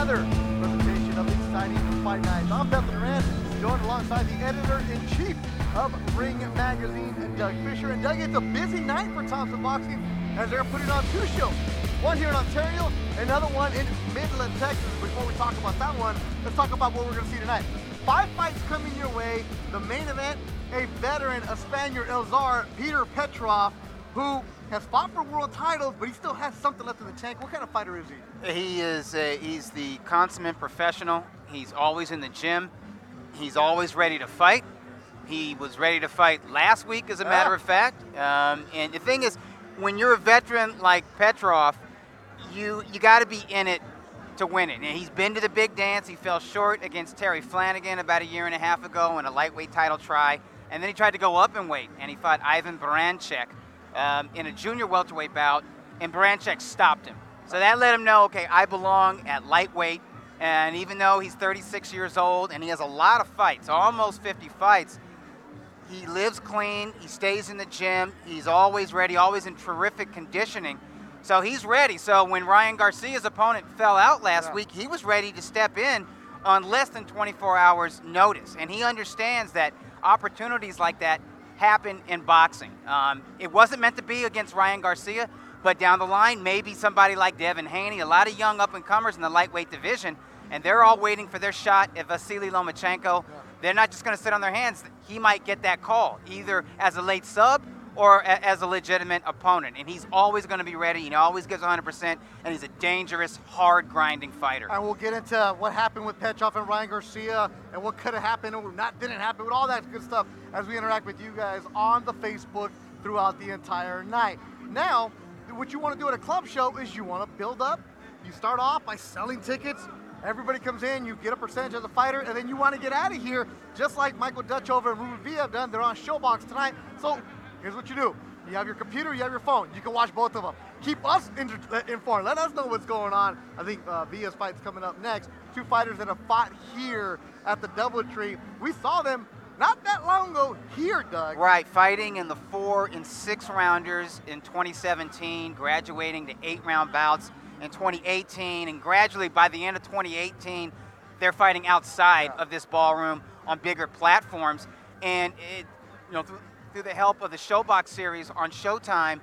another presentation of Exciting Fight Nights. I'm Bethel Rand, joined alongside the editor-in-chief of Ring Magazine, Doug Fisher. And Doug, it's a busy night for Thompson Boxing as they're putting on two shows. One here in Ontario, another one in Midland, Texas. Before we talk about that one, let's talk about what we're going to see tonight. 5 fights coming your way. The main event, a veteran, a Spaniard, Elzar, Peter Petrov, who has fought for world titles, but he still has something left in the tank. What kind of fighter is he? He's the consummate professional. He's always in the gym. He's always ready to fight. He was ready to fight last week, as a matter of fact. And the thing is, when you're a veteran like Petrov, you got to be in it to win it. And he's been to the big dance. He fell short against Terry Flanagan about a year and a half ago in a lightweight title try. And then he tried to go up in weight, and he fought Ivan Baranchek in a junior welterweight bout, and Baranchek stopped him. So that let him know, okay, I belong at lightweight. And even though he's 36 years old and he has a lot of fights, almost 50 fights, he lives clean, he stays in the gym, he's always ready, always in terrific conditioning. So he's ready. So when Ryan Garcia's opponent fell out last week, he was ready to step in on less than 24 hours notice. And he understands that opportunities like that happen in boxing. It wasn't meant to be against Ryan Garcia, but down the line, maybe somebody like Devin Haney, a lot of young up-and-comers in the lightweight division, and they're all waiting for their shot at Vasily Lomachenko. They're not just going to sit on their hands. He might get that call, either as a late sub or as a legitimate opponent. And he's always going to be ready. He always gives 100%, and he's a dangerous, hard-grinding fighter. And we'll get into what happened with Petrov and Ryan Garcia and what could have happened or didn't happen, with all that good stuff as we interact with you guys on the Facebook throughout the entire night. Now, what you want to do at a club show is you want to build up. You start off by selling tickets. Everybody comes in, you get a percentage of the fighter, and then you want to get out of here, just like Michael Dutchover and Ruben Villa have done. They're on Showbox tonight. So here's what you do. You have your computer, you have your phone. You can watch both of them. Keep us informed. Let us know what's going on. I think Villa's fight's coming up next. Two fighters that have fought here at the DoubleTree. We saw them not that long ago here, Doug. Right, fighting in the 4 and 6 rounders in 2017, graduating to 8-round bouts in 2018, and gradually by the end of 2018, they're fighting outside of this ballroom on bigger platforms. And through the help of the Showbox series on Showtime,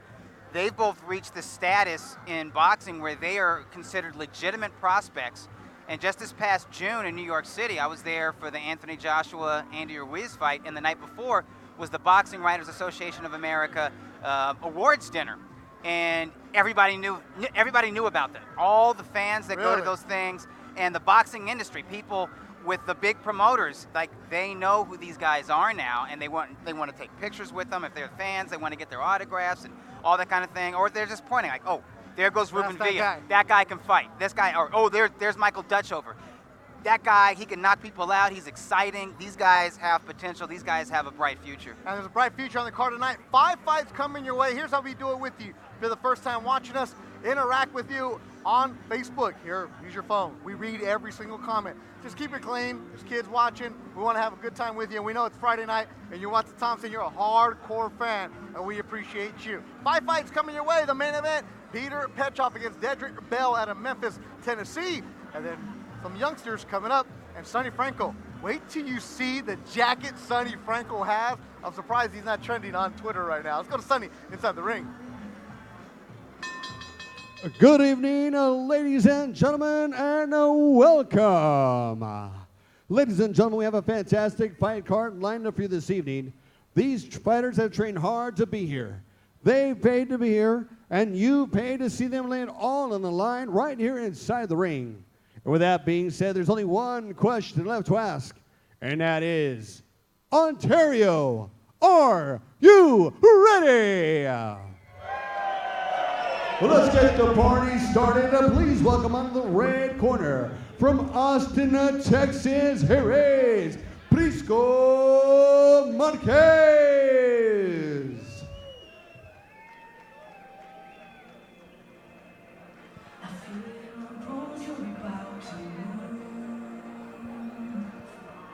they've both reached the status in boxing where they are considered legitimate prospects. And just this past June in New York City, I was there for the Anthony Joshua, Andy Ruiz fight, and the night before was the Boxing Writers Association of America awards dinner. And everybody knew about them. All the fans that go to those things, and the boxing industry, people with the big promoters, like, they know who these guys are now, and they want to take pictures with them. If they're fans, they want to get their autographs and all that kind of thing. Or they're just pointing like, oh, there goes Ruben Villa. That guy can fight. This guy, or oh, there's Michael Dutchover. That guy, he can knock people out. He's exciting. These guys have potential. These guys have a bright future. And there's a bright future on the card tonight. 5 fights coming your way. Here's how we do it with you. If you're the first time watching us, interact with you on Facebook. Here, use your phone. We read every single comment. Just keep it clean. There's kids watching. We want to have a good time with you. And we know it's Friday night, and you watch the Thompson. You're a hardcore fan, and we appreciate you. 5 fights coming your way. The main event, Peter Petrov against Dedrick Bell out of Memphis, Tennessee. And then some youngsters coming up, and Sonny Franco. Wait till you see the jacket Sonny Franco has. I'm surprised he's not trending on Twitter right now. Let's go to Sonny inside the ring. Good evening, ladies and gentlemen, and welcome. Ladies and gentlemen, we have a fantastic fight card lined up for you this evening. These fighters have trained hard to be here. They paid to be here, and you paid to see them lay it all on the line right here inside the ring. And with that being said, there's only one question left to ask, and that is, Ontario, are you ready? Well, let's get the party started. Please welcome on the red corner from Austin, Texas, here is Prisco Marquez.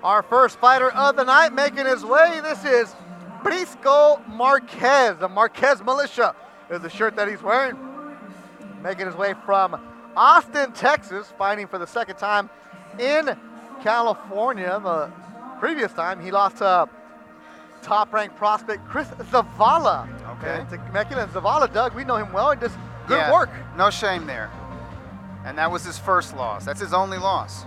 Our first fighter of the night making his way, this is Prisco Marquez. The Marquez Militia is the shirt that he's wearing. Making his way from Austin, Texas, fighting for the second time in California. The previous time he lost to top-ranked prospect Chris Zavala. Okay. And to Temecula and Zavala, Doug, we know him well. He does good Yeah, work. No shame there. And that was his first loss. That's his only loss.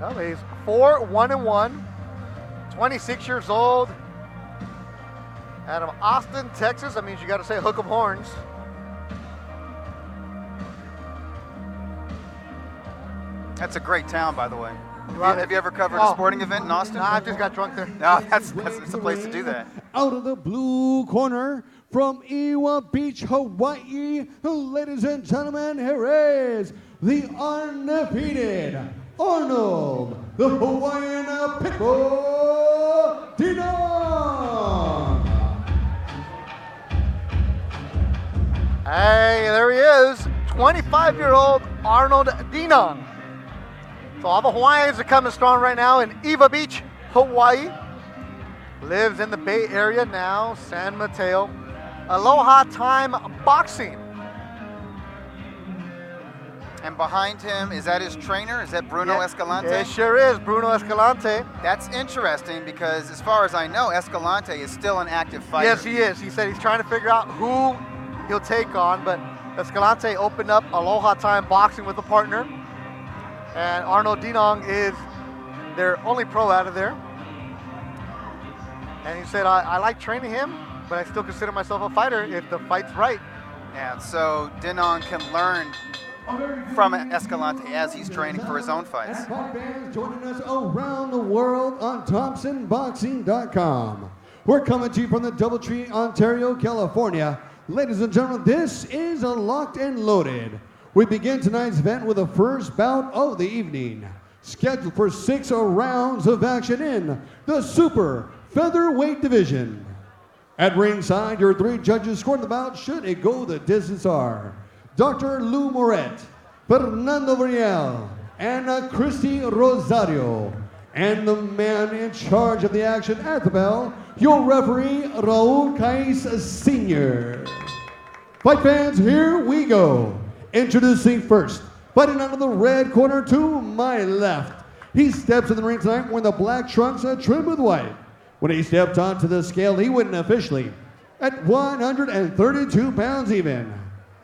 Well, he's 4-1-1, 26 years old. Out of Austin, Texas. That means you got to say hook 'em horns. That's a great town, by the way. Love it. Have you ever covered Oh. a sporting event in Austin? Nah, I just got drunk there. No, that's a place to do that. Out of the blue corner from Iwa Beach, Hawaii, ladies and gentlemen, here is the undefeated Arnold, the Hawaiian Pitbull, Dinong. Hey, there he is. 25-year-old Arnold Dinong. So all the Hawaiians are coming strong right now in Iwa Beach, Hawaii. Lives in the Bay Area now, San Mateo. Aloha Time Boxing. And behind him, is that his trainer? Is that Bruno Yeah, Escalante? It sure is, Bruno Escalante. That's interesting because as far as I know, Escalante is still an active fighter. Yes, he is. He said he's trying to figure out who he'll take on, but Escalante opened up Aloha Time Boxing with a partner. And Arnold Dinong is their only pro out of there. And he said, I like training him, but I still consider myself a fighter if the fight's right. Yeah, so Dinong can learn from Escalante as he's training for his own fights. And fight fans joining us around the world on ThompsonBoxing.com. We're coming to you from the Doubletree, Ontario, California. Ladies and gentlemen, this is a Locked and Loaded. We begin tonight's event with the first bout of the evening, scheduled for 6 rounds of action in the Super Featherweight Division. At ringside, your 3 judges scoring the bout should it go the distance are Dr. Lou Moret, Fernando Briel, and Christy Rosario. And the man in charge of the action at the bell, your referee, Raul Cais Sr. Fight fans, here we go. Introducing first, fighting out of the red corner to my left. He steps in the ring tonight wearing the black trunks trimmed with white. When he stepped onto the scale, he went officially at 132 pounds even.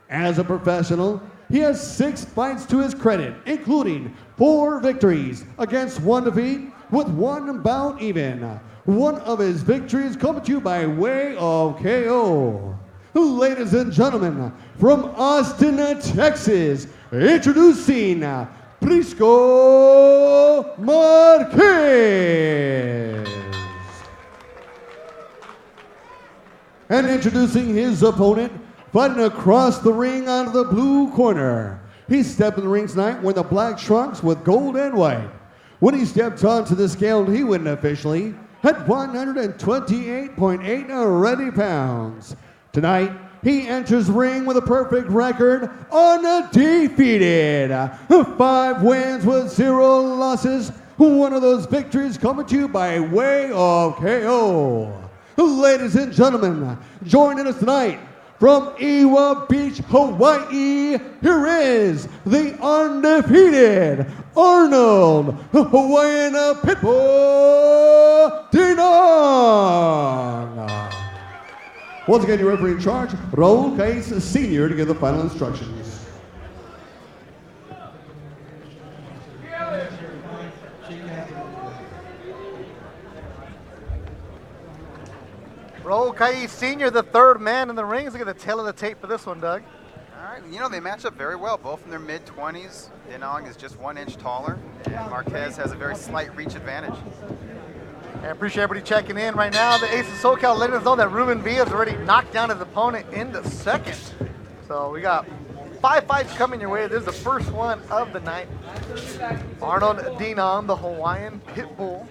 As a professional, he has 6 fights to his credit, including 4 victories against 1 defeat with 1 bout even. One of his victories coming to you by way of KO. Ladies and gentlemen, from Austin, Texas, introducing Prisco Marquez. And introducing his opponent, fighting across the ring out of the blue corner. He stepped in the ring tonight wearing the black trunks with gold and white. When he stepped onto the scale, he went officially at 128.8 ready pounds. Tonight, he enters the ring with a perfect record, undefeated. 5 wins with 0 losses. One of those victories coming to you by way of KO. Ladies and gentlemen, joining us tonight from Iwa Beach, Hawaii, here is the undefeated Arnold, the Hawaiian Pitbull, Dinong. Once again, your referee in charge, Raul Cais Sr. to give the final instructions. Raul Cais Sr., the 3rd man in the ring. Look at the tail of the tape for this one, Doug. All right, you know, they match up very well, both in their mid-20s. Dinong is just 1 inch taller, and Marquez has a very slight reach advantage. I appreciate everybody checking in right now. The Ace of SoCal letting us know that Ruben Villa's already knocked down his opponent in the 2nd. So we got 5 fights coming your way. This is the first one of the night. Arnold Dinong, the Hawaiian Pitbull.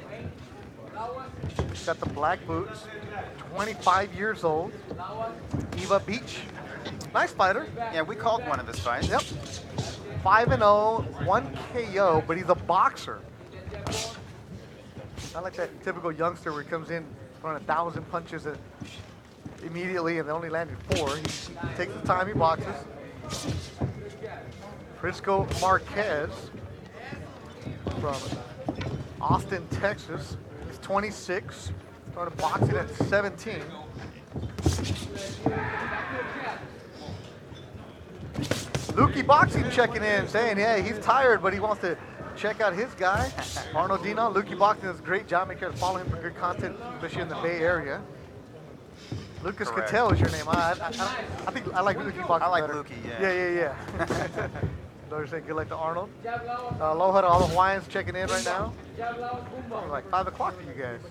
Got the black boots. 25 years old. Iwa Beach. Nice fighter. Yeah, we called one of his fights. Yep. 5-0, 1 KO, but he's a boxer. Not like that typical youngster where he comes in throwing 1,000 punches immediately and they only landed 4. He takes the time, he boxes. Frisco Marquez from Austin, Texas. He's 26. Started boxing at 17. Lukey Boxing checking in, saying, yeah, he's tired, but he wants to check out his guy, Arnold Dinong. Lukey Boxing does a great job. Make sure to follow him for good content, especially in the Bay Area. Lucas Correct. Cattell is your name. I think I like Lukey Boxing I like better. Lukey, yeah. Yeah. They're saying good luck to Arnold. Aloha to all the Hawaiians checking in right now. It's like 5 o'clock for you guys.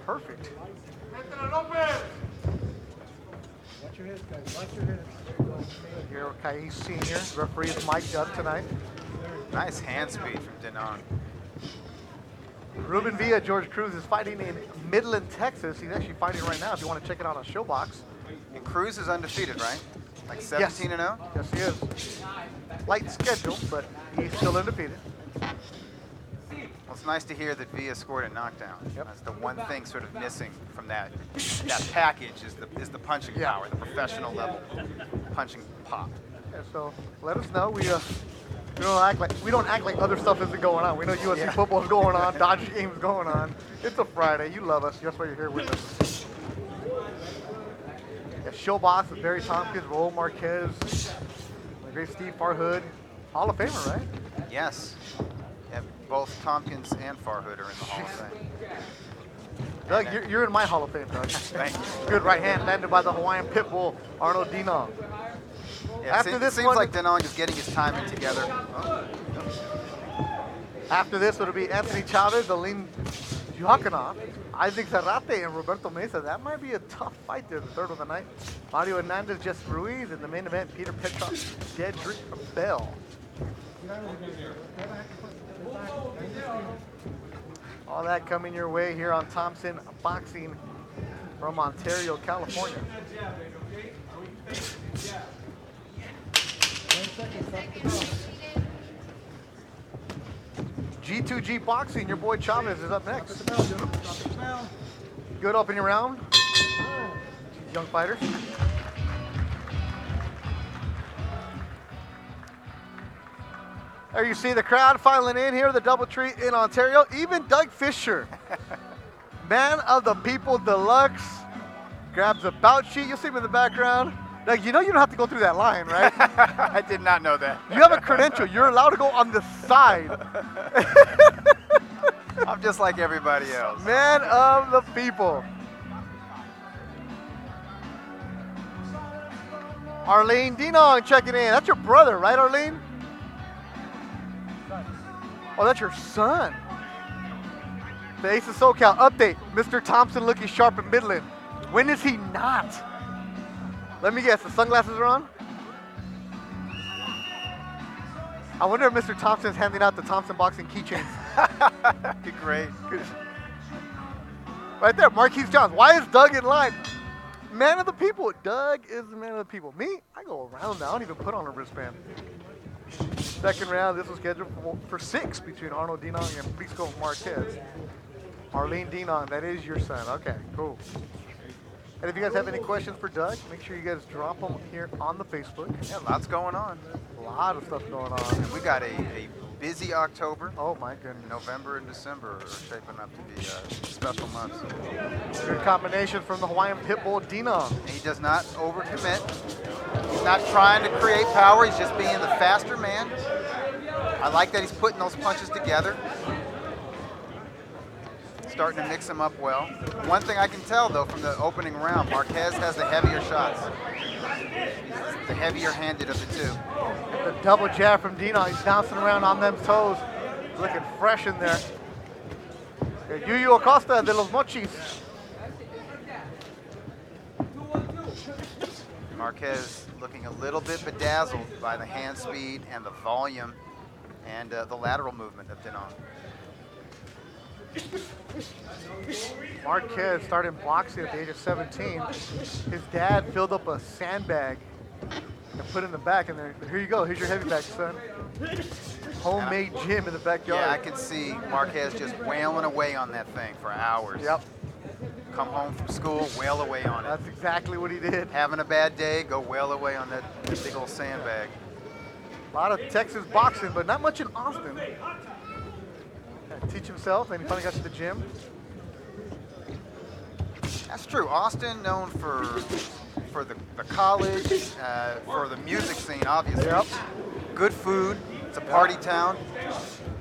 Perfect. Watch your head, guys. Watch your head. Here, Kai Sr., referee is mic'd up tonight. Nice hand speed from Dinong. Ruben Villa, George Cruz is fighting in Midland, Texas. He's actually fighting right now if you want to check it out on Showbox. And Cruz is undefeated, right? Like 17 and 0? Yes, he is. Light schedule, but he's still undefeated. Well, it's nice to hear that Villa scored a knockdown. Yep. That's the one thing sort of missing from that package is the punching power, the professional level punching pop. Yeah, so let us know. We don't act like other stuff isn't going on. We know USC football's going on, Dodger game's going on. It's a Friday. You love us. That's why you're here with us. Yeah, Showbox with Barry Tompkins, Raul Marquez, the great Steve Farhood, Hall of Famer, right? Yes. Yeah, both Tompkins and Farhood are in the Hall of Fame. Doug, you're in my Hall of Fame, Doug. Thank you. Good right hand landed by the Hawaiian Pitbull, Arnold Dinong. Yeah, After this seems one- like Dinong is getting his timing together. After this, it'll be Anthony Chavez, Alim Juhakanov, Isaac Zarate, and Roberto Meza. That might be a tough fight there, the third of the night. Mario Hernandez, Jess Ruiz, and the main event, Peter Petrov, Dedrick Bell. All that coming your way here on Thompson Boxing from Ontario, California. G2G Boxing, your boy Chavez is up next. Good opening round. Young fighters. There you see the crowd filing in here, the DoubleTree in Ontario. Even Doug Fisher, man of the people deluxe, grabs a bout sheet. You'll see him in the background. Doug, you know you don't have to go through that line, right? I did not know that. You have a credential. You're allowed to go on the side. I'm just like everybody else. Man of the people. Arlene Dinong checking in. That's your brother, right, Arlene? Oh, that's your son. The Ace of SoCal update. Mr. Thompson looking sharp in Midland. When is he not? Let me guess, the sunglasses are on? I wonder if Mr. Thompson's handing out the Thompson boxing keychains. Be great. Right there, Marquez Johns. Why is Doug in line? Man of the people. Doug is the man of the people. Me, I go around now. I don't even put on a wristband. Second round, this was scheduled for 6 between Arnold Dinong and Frisco Marquez. Arlene Dinong, that is your son. Okay, cool. And if you guys have any questions for Doug, make sure you guys drop them here on the Facebook. Yeah, lots going on. A lot of stuff going on. We got a busy October. Oh my goodness. November and December are shaping up to be special months. Good combination from the Hawaiian Pitbull, Dinong. He does not overcommit. He's not trying to create power. He's just being the faster man. I like that he's putting those punches together. Starting to mix them up well. One thing I can tell, though, from the opening round, Marquez has the heavier shots. He's the heavier-handed of the two. The double jab from Dinong. He's bouncing around on them toes. Looking fresh in there. Yuyu Acosta de los Mochis. Marquez looking a little bit bedazzled by the hand speed and the volume and the lateral movement of Dinong. Marquez started boxing at the age of 17. His dad filled up a sandbag and put it in the back, and there, here you go. Here's your heavy bag, son. Homemade gym in the backyard. Yeah, I can see Marquez just wailing away on that thing for hours. Yep. Come home from school, wail away on it. That's exactly what he did. Having a bad day, go wail away on that big old sandbag. A lot of Texas boxing, but not much in Austin. Had to teach himself, and he finally got to the gym. That's true. Austin, known for the college, for the music scene, obviously. Yep. Good food. It's a party town.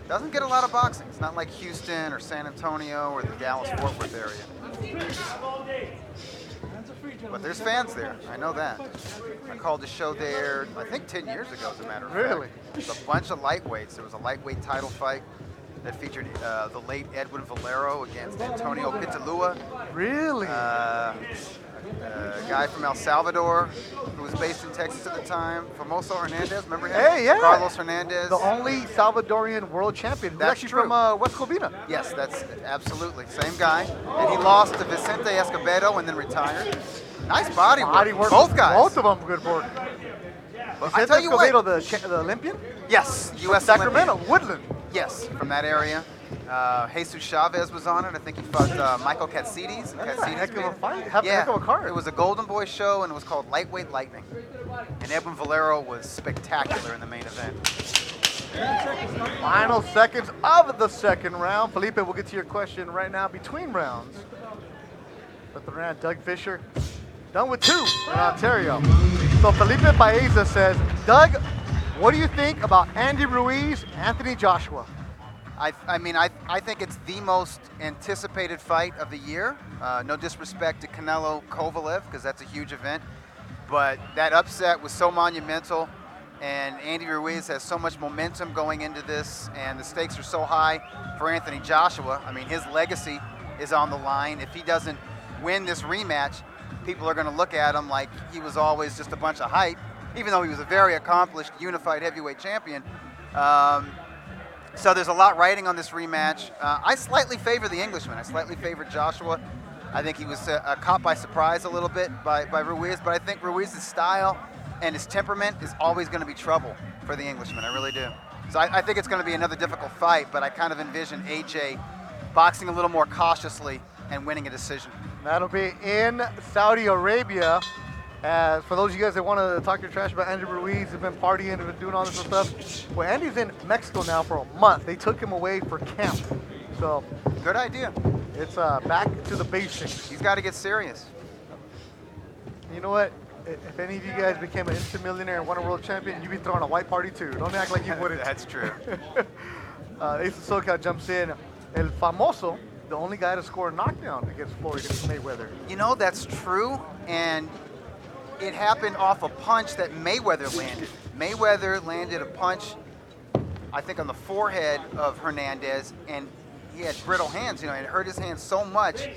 Doesn't get a lot of boxing. It's not like Houston or San Antonio or the Dallas-Fort Worth area. But there's fans there. I know that. I called the show there, I think 10 years ago, as a matter of fact. Really? It's a bunch of lightweights. There was a lightweight title fight that featured the late Edwin Valero against Antonio Pitalua. Really? A guy from El Salvador who was based in Texas at the time, Famoso Hernandez, remember him? Hey, yeah. Carlos Hernandez. The only Salvadorian world champion. He's That's actually true. from West Covina. Yes, that's absolutely same guy. And he lost to Vicente Escobedo and then retired. Nice body work. Both guys. Both of them good work. But I tell you what. Escobedo, the Olympian? Yes, From U.S. Sacramento, Olympian. Woodland. Yes, from that area. Jesus Chavez was on it. I think he fought Michael Katsides. That's a heck of a fight. Heck of a card. It was a Golden Boy show, and it was called Lightweight Lightning. And Edwin Valero was spectacular in the main event. Final seconds of the second round. Felipe, we'll get to your question right now between rounds. But the round, Doug Fisher, done with 2 in Ontario. So Felipe Baeza says, Doug, what do you think about Andy Ruiz, Anthony Joshua? I mean, I think it's the most anticipated fight of the year. No disrespect to Canelo Kovalev, because that's a huge event. But that upset was so monumental, and Andy Ruiz has so much momentum going into this, and the stakes are so high for Anthony Joshua. I mean, his legacy is on the line. If he doesn't win this rematch, people are going to look at him like he was always just a bunch of hype, even though he was a very accomplished unified heavyweight champion. So there's a lot riding on this rematch. I slightly favor the Englishman. I slightly favor Joshua. I think he was caught by surprise a little bit by Ruiz, but I think Ruiz's style and his temperament is always going to be trouble for the Englishman. I really do. So I think it's going to be another difficult fight, but I kind of envision AJ boxing a little more cautiously and winning a decision. That'll be in Saudi Arabia. For those of you guys that want to talk your trash about Andy Ruiz, have been partying and been doing all this stuff. Well, Andy's in Mexico now for a month. They took him away for camp. So Good idea. it's back to the basics. He's got to get serious. You know what? If any of you guys became an instant millionaire and won a world champion, you'd be throwing a white party too. Don't act like you wouldn't. That's true. Ace of SoCal jumps in. El Famoso, the only guy to score a knockdown against Floyd Mayweather. You know, that's true, and it happened off a punch that Mayweather landed. Mayweather landed a punch, I think, on the forehead of Hernandez, and he had brittle hands. You know, it hurt his hands so much.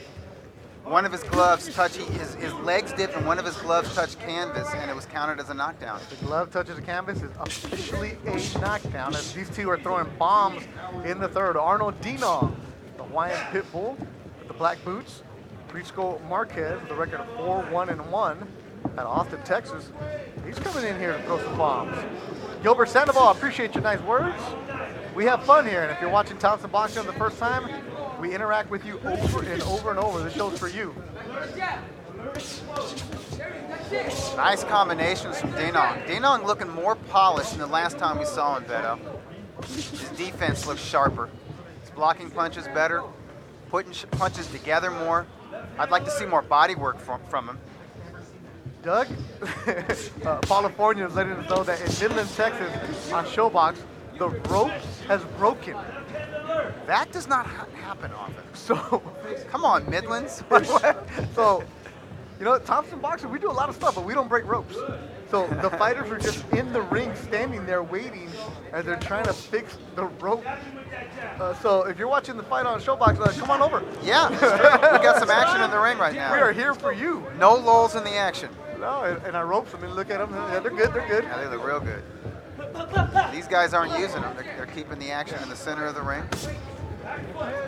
One of his gloves touched, his legs dipped, and one of his gloves touched canvas, and it was counted as a knockdown. The glove touches the canvas is officially a knockdown as these two are throwing bombs in the third. Arnold Dinong, the Hawaiian pit bull with the black boots. Prisco Marquez with a record of 4-1-1 at Austin, Texas. He's coming in here to throw some bombs. Gilbert Sandoval, I appreciate your nice words. We have fun here, and if you're watching Thompson Boxing for the first time, we interact with you over and over and over. This show's for you. Nice combinations from Dinong. Dinong looking more polished than the last time we saw him, Beto. His defense looks sharper. His blocking punches better, putting punches together more. I'd like to see more body work from him. Doug, California is letting us know that in Midland, Texas, on Showbox, the rope has broken. That does not happen often. So, Come on, Midlands. so, you know, Thompson Boxing, we do a lot of stuff, but we don't break ropes. So the fighters are just in the ring, standing there waiting, as they're trying to fix the rope. So if you're watching the fight on Showbox, come on over. Yeah, that's true. We got some action in the ring right now. We are here for you. No lulls in the action. No, and our ropes, I mean, look at them. Yeah, they're good, they're good. Yeah, they look real good. These guys aren't using them. They're keeping the action in the center of the ring.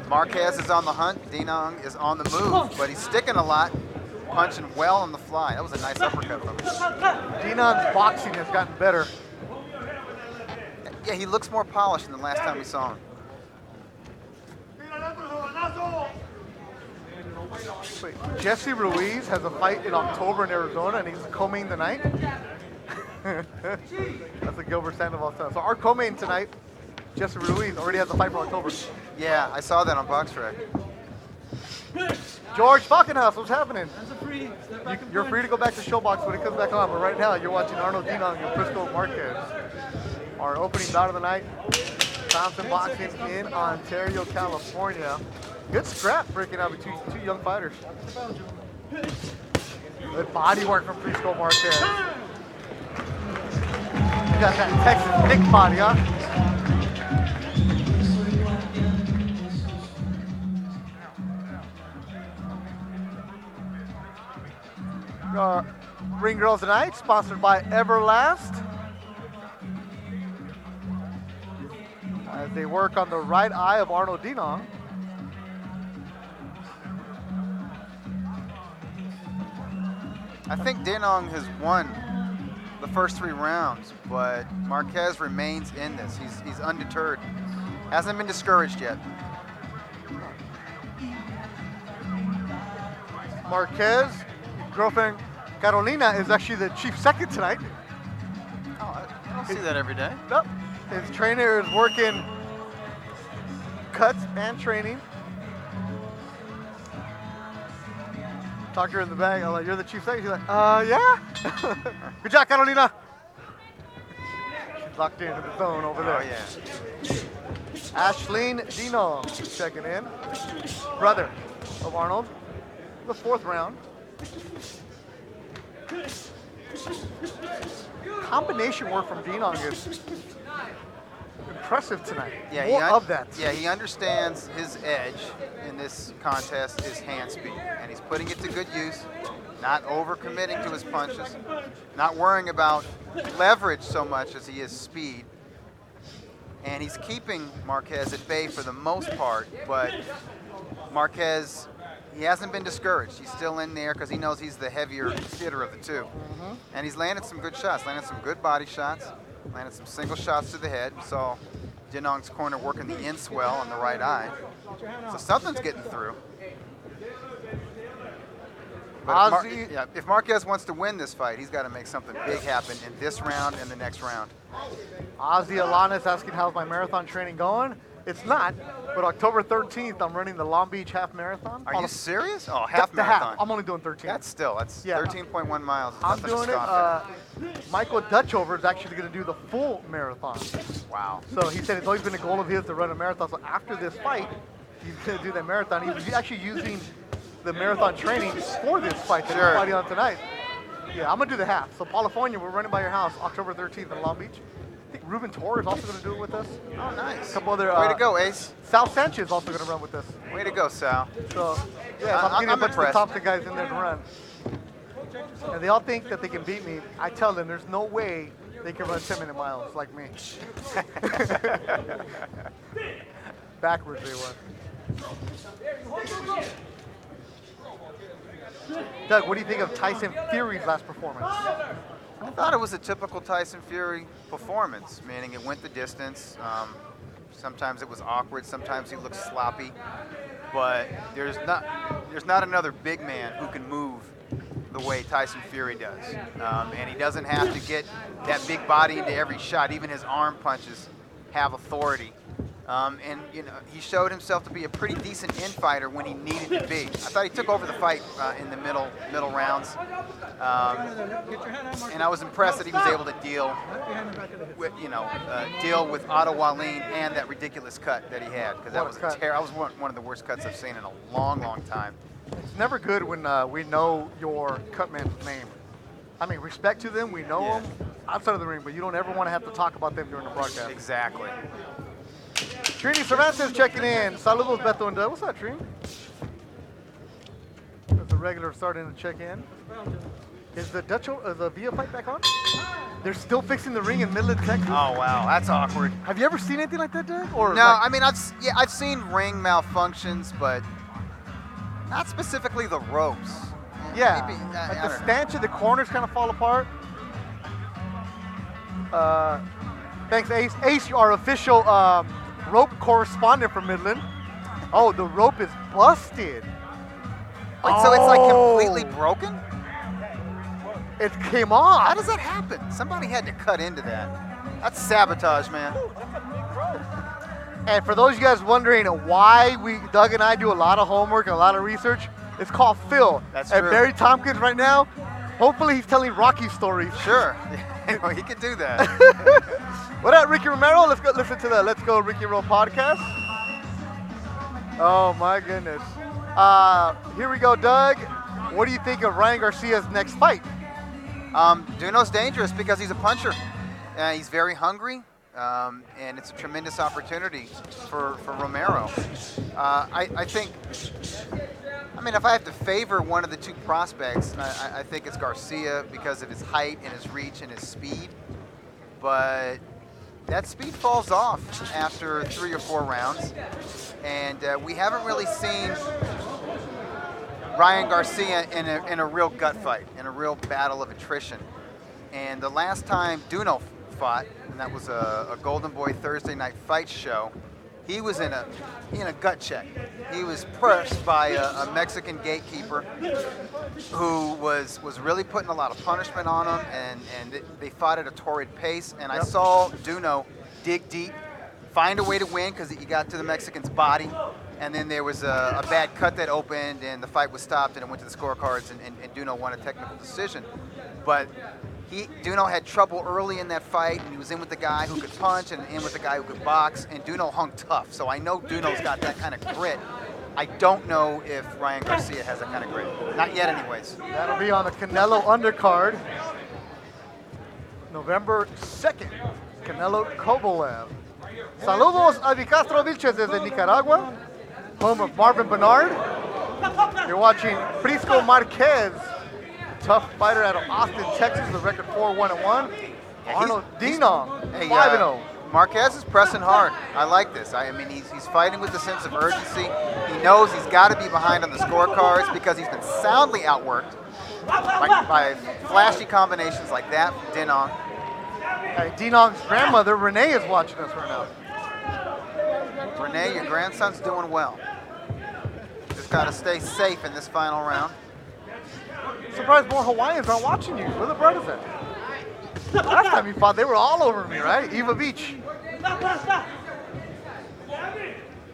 Marquez is on the hunt. Dinong is on the move, but he's sticking a lot, punching well on the fly. That was a nice uppercut from him. Dinong's boxing has gotten better. Yeah, he looks more polished than the last time we saw him. Wait, Jesse Ruiz has a fight in October in Arizona, and he's co-main the night. That's a Gilbert Sandoval style. So our co-main tonight, Jesse Ruiz, already has a fight for October. Yeah, I saw that on BoxRec. George Falkenhaus, what's happening? You're free to go back to Showbox when it comes back on, but right now you're watching Arnold Dinong and Prisco Marquez. Our opening bout of the night, Thompson Boxing in Ontario, California. Good scrap breaking out between two young fighters. Good body work from Prisco Marquez. You got that Texas thick body, huh? Our Ring Girls tonight, sponsored by Everlast. As they work on the right eye of Arnold Dinong. I think Dinong has won the first 3 rounds, but Marquez remains in this. He's undeterred. Hasn't been discouraged yet. Marquez, girlfriend Carolina, is actually the chief second tonight. Oh, I don't see that every day. Nope. His trainer is working cuts and training. Talk to her in the bag. I'm like, you're the chief second? She's like, yeah. Good job, Carolina. She's locked into the zone over there. Oh, yeah. Ashleen Dinong checking in. Brother of Arnold. The 4th round. Combination work from Dinong is impressive tonight. Yeah, More of that. Yeah, he understands his edge in this contest is hand speed, and he's putting it to good use, not overcommitting to his punches, not worrying about leverage so much as he is speed. And he's keeping Marquez at bay for the most part, but Marquez, he hasn't been discouraged. He's still in there because he knows he's the heavier hitter of the two. And he's landed some good shots, landed some good body shots, landed some single shots to the head. So Dinong's corner working the in swell on the right eye. So something's getting through. But if Marquez wants to win this fight, he's got to make something big happen in this round and the next round. Ozzy Alanis asking how's my marathon training going. It's not, but October 13th, I'm running the Long Beach Half Marathon. Are you serious? Oh, half the marathon. half. I'm only doing 13. That's 13.1 miles. It's I'm nothing to doing it. scoff Michael Dutchover is actually going to do the full marathon. at. Wow. So he said it's always been a goal of his to run a marathon. So after this fight, he's going to do that marathon. He's actually using the marathon training for this fight that he's fighting on tonight. Yeah, I'm going to do the half. So California, we're running by your house October 13th in Long Beach. I think Ruben Torres is also going to do it with us. Oh, nice. A couple other. Way to go, Ace. Sal Sanchez is also going to run with us. Way to go, Sal. So, yeah, I'm getting a bunch of the impressed. Thompson guys in there to run. And they all think that they can beat me. I tell them there's no way they can run 10-minute miles like me. Backwards they were. Doug, what do you think of Tyson Fury's last performance? I thought it was a typical Tyson Fury performance, meaning it went the distance. Sometimes it was awkward, sometimes he looked sloppy, but there's not another big man who can move the way Tyson Fury does. And he doesn't have to get that big body into every shot. Even his arm punches have authority. And you know, he showed himself to be a pretty decent in-fighter when he needed to be. I thought he took over the fight in the middle rounds. And I was impressed that he was able to deal with Otto Wallin and that ridiculous cut that he had, because that was one of the worst cuts I've seen in a long, long time. It's never good when we know your cutman's name. I mean, respect to them, we know them outside of the ring, but you don't ever want to have to talk about them during the broadcast. Exactly. Trini Cervantes checking in. Saludos, Beto and Doug. What's up, Trini? There's the regular starting to check in. Is the Via fight back on? They're still fixing the ring in Midland, Texas. Oh wow, that's awkward. Have you ever seen anything like that, Doug? Or no, I mean I've seen ring malfunctions, but not specifically the ropes. Yeah, Maybe, like the stanchion, the corners kind of fall apart. Thanks, Ace. Ace, our official rope correspondent from Midland. Oh, the rope is busted. Wait, so it's like completely broken? It came off. How does that happen? Somebody had to cut into that. That's sabotage, man. And for those of you guys wondering why Doug and I do a lot of homework and a lot of research, it's called Phil. That's and true. Barry Tompkins right now, hopefully he's telling Rocky stories. Sure. He can do that. What up, Ricky Romero? Let's go listen to the Let's Go Ricky Roll podcast. Oh my goodness. Here we go, Doug. What do you think of Ryan Garcia's next fight? Duno's dangerous because he's a puncher. He's very hungry, and it's a tremendous opportunity for Romero. I think, if I have to favor one of the two prospects, I think it's Garcia because of his height and his reach and his speed. But that speed falls off after 3 or 4 rounds, and we haven't really seen Ryan Garcia in a real gut fight, in a real battle of attrition. And the last time Duno fought, and that was a Golden Boy Thursday night fight show, he was in a gut check. He was pushed by a Mexican gatekeeper who was really putting a lot of punishment on him, and they fought at a torrid pace. And I saw Duno dig deep, find a way to win because he got to the Mexican's body. And then there was a bad cut that opened, and the fight was stopped, and it went to the scorecards, and Duno won a technical decision. But Duno had trouble early in that fight, and he was in with the guy who could punch and in with the guy who could box, and Duno hung tough. So I know Duno's got that kind of grit. I don't know if Ryan Garcia has that kind of grit. Not yet, anyways. That'll be on the Canelo undercard, November 2nd. Canelo Kovalev. Saludos a Vicastro Vilches desde Nicaragua, home of Marvin Bernard. You're watching Prisco Marquez, tough fighter out of Austin, Texas, with a record 4-1-1. Arnold Dinong, 5-0. Marquez is pressing hard. I like this. He's fighting with a sense of urgency. He knows he's got to be behind on the scorecards because he's been soundly outworked by flashy combinations like that from Dinong. Hey, Dinong's grandmother, Renee, is watching us right now. Renee, your grandson's doing well. Just got to stay safe in this final round. Surprised more Hawaiians aren't watching you. Where the brothers at? Last time you fought, they were all over me, right? Eva Beach.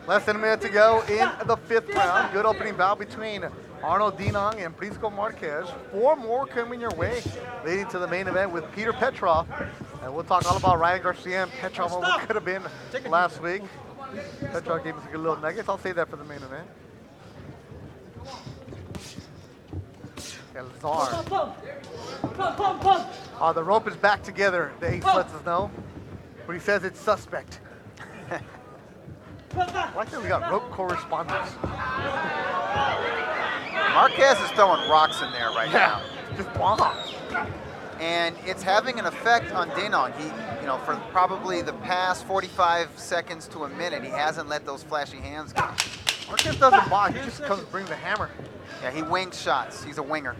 Less than a minute to go in the 5th round. Good opening bout between Arnold Dinong and Prisco Marquez. 4 more coming your way, leading to the main event with Peter Petrov. And we'll talk all about Ryan Garcia and Petrov and what could have been last week. Petrov gave us a good little nuggets. I'll save that for the main event. Elzar. The rope is back together, the ace lets us know. But he says it's suspect. I like that we got rope correspondence. Marquez is throwing rocks in there right now. Just bombs. And it's having an effect on Dinong. He, for probably the past 45 seconds to a minute, he hasn't let those flashy hands go. Marquez doesn't box, he just comes to bring the hammer. Yeah, he wings shots. He's a winger.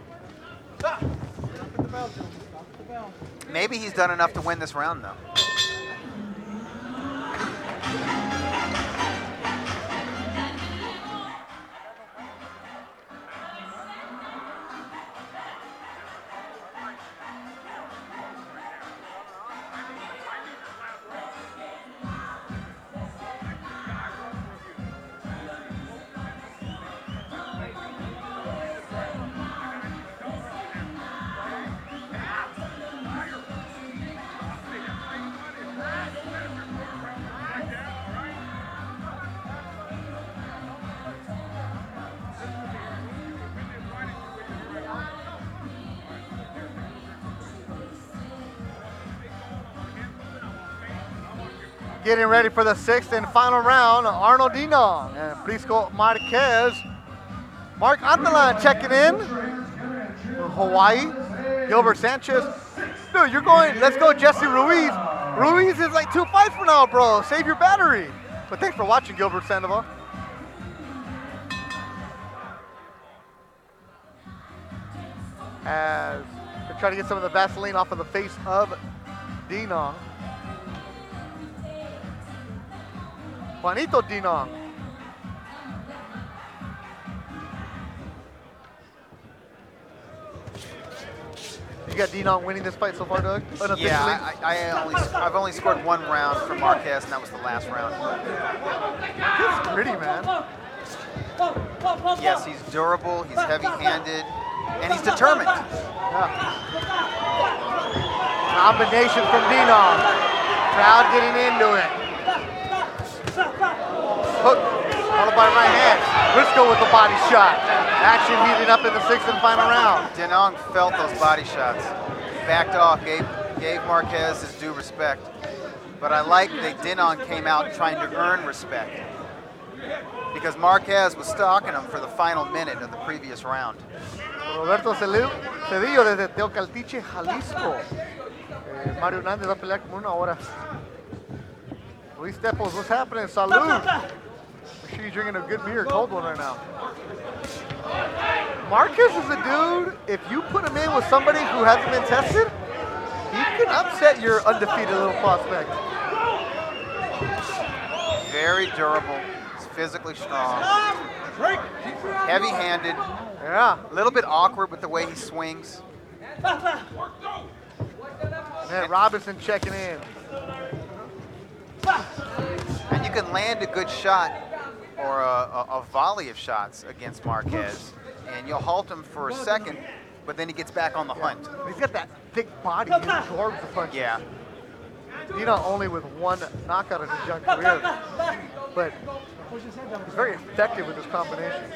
Maybe he's done enough to win this round, though. Getting ready for the 6th and final round, Arnold Dinong and Prisco Marquez. Mark Antalan checking in from Hawaii. Gilbert Sanchez. Dude, you're going, let's go Jesse Ruiz. Ruiz is like 2 fights from now, bro. Save your battery. But thanks for watching, Gilbert Sandoval. As they try to get some of the Vaseline off of the face of Dinong. Juanito Dinong. You got Dinong winning this fight so far, Doug? Unofficially? Yeah, I've only scored 1 round for Marquez, and that was the last round. It's pretty, man. Yes, he's durable, he's heavy-handed, and he's determined. Yeah. Combination from Dinong. Crowd getting into it. Hook, followed by right hand. Briscoe with the body shot. Action heating up in the 6th and final round. Dinong felt those body shots, backed off, gave Marquez his due respect. But I like that Dinong came out trying to earn respect, because Marquez was stalking him for the final minute of the previous round. Roberto Cedillo desde Teocaltiche, Jalisco. Mario Hernández va a pelear como 1 hora. Luis Tepos, what's happening? Salud. Make sure you're drinking a good beer, cold one right now. Marquez is a dude, if you put him in with somebody who hasn't been tested, he can upset your undefeated little prospect. Very durable, he's physically strong, heavy-handed, Yeah. a little bit awkward with the way he swings. Man, Robinson checking in. And you can land a good shot or a volley of shots against Marquez, and you'll halt him for a second, but then he gets back on the hunt. He's got that thick body, he absorbs the punches. Yeah. Not only with 1 knockout in his young career, but he's very effective with his combination.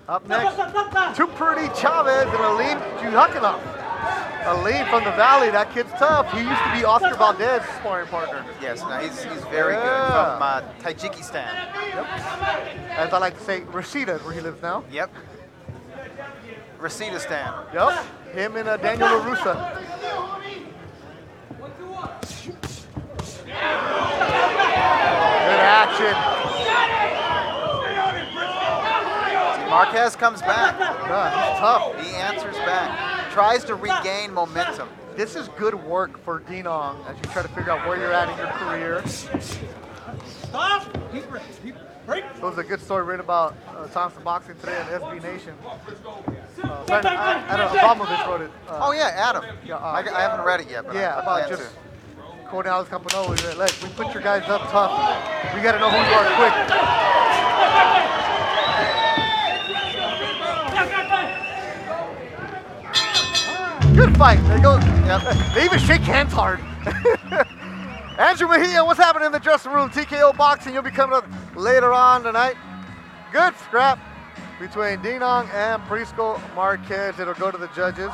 Up next, too pretty Chavez and Alim Juhakanov. Alim from the Valley, that kid's tough. He used to be Oscar Valdez's sparring partner. Yes, no, he's very good, from Tajikistan. Yep. As I like to say, Rashida is where he lives now. Yep. Rasitastan. Yep. Him and Daniel LaRussa. Good action. Marquez comes back. Yeah, he's tough. He answers back. Tries to regain momentum. This is good work for Dinong as you try to figure out where you're at in your career. It was a good story written about Thompson boxing today on SB Nation. I don't know, Abramovich wrote it. Oh yeah, Adam. Yeah, I haven't read it yet, but Yeah, I about plan just quoting Alex Campano. Like, we put your guys up tough. We got to know who you are quick. Good fight. There goes. Yep. They even shake hands hard. Andrew Mejia, what's happening in the dressing room? TKO Boxing, you'll be coming up later on tonight. Good scrap between Dinong and Prisco Marquez. It'll go to the judges.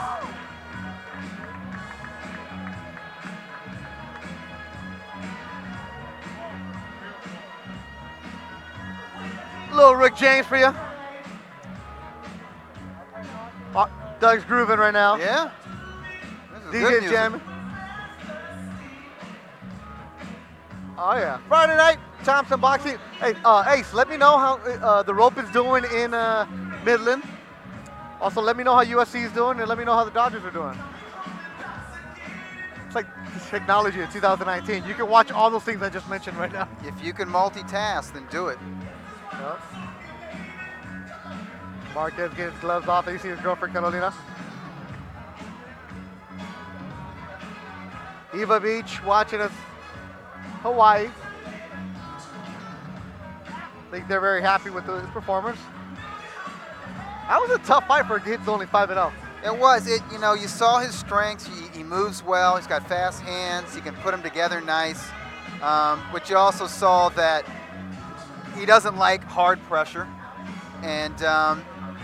Little Rick James for you. Doug's grooving right now. Yeah. This is good DJ music. jamming. Oh yeah. Friday night, Thompson Boxing. Hey, Ace, let me know how the rope is doing in Midland. Also, let me know how USC is doing, and let me know how the Dodgers are doing. It's like technology in 2019. You can watch all those things I just mentioned right now. If you can multitask, then do it. Yep. Marquez getting his gloves off. You see his girlfriend, Carolina. Eva Beach watching us. Hawaii. I think they're very happy with his performance. That was a tough fight for a kid who's only 5-0. It was. You saw his strengths. He moves well. He's got fast hands. He can put them together nice. But you also saw that he doesn't like hard pressure, and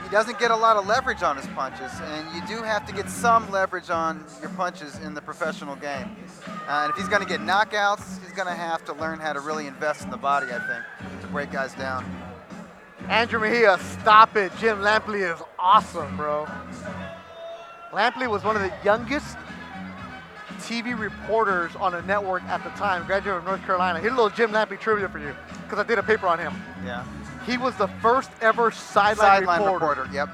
he doesn't get a lot of leverage on his punches. And you do have to get some leverage on your punches in the professional game. And if he's going to get knockouts, he's going to have to learn how to really invest in the body, I think, to break guys down. Andrew Mejia, stop it. Jim Lampley is awesome, bro. Lampley was one of the youngest TV reporters on a network at the time, graduate of North Carolina. Here's a little Jim Lampley trivia for you, because I did a paper on him. Yeah. He was the first ever sideline reporter. Yep.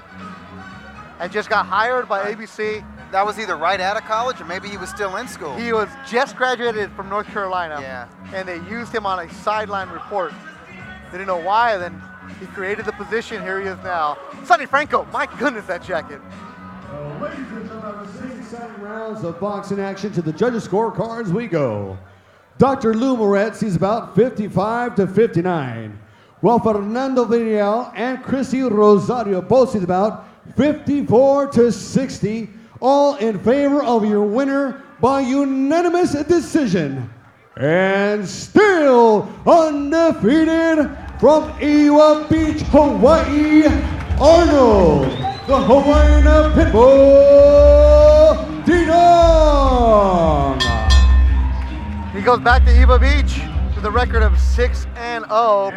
And just got hired by ABC. That was either right out of college or maybe he was still in school. He was just graduated from North Carolina. Yeah. And they used him on a sideline report Didn't know why, and then he created the position. Here he is now. Sonny Franco, my goodness, that jacket. Ladies and gentlemen, 6 exciting rounds of boxing action. To the judges' scorecards we go. Dr. Lou Moret sees about 55 to 59. While Fernando Villarreal and Christy Rosario both see about 54 to 60. All in favor of your winner by unanimous decision. And still undefeated from Iwa Beach, Hawaii, Arnold, the Hawaiian Pitbull, Dinong. He goes back to Eva Beach with a record of 6-0.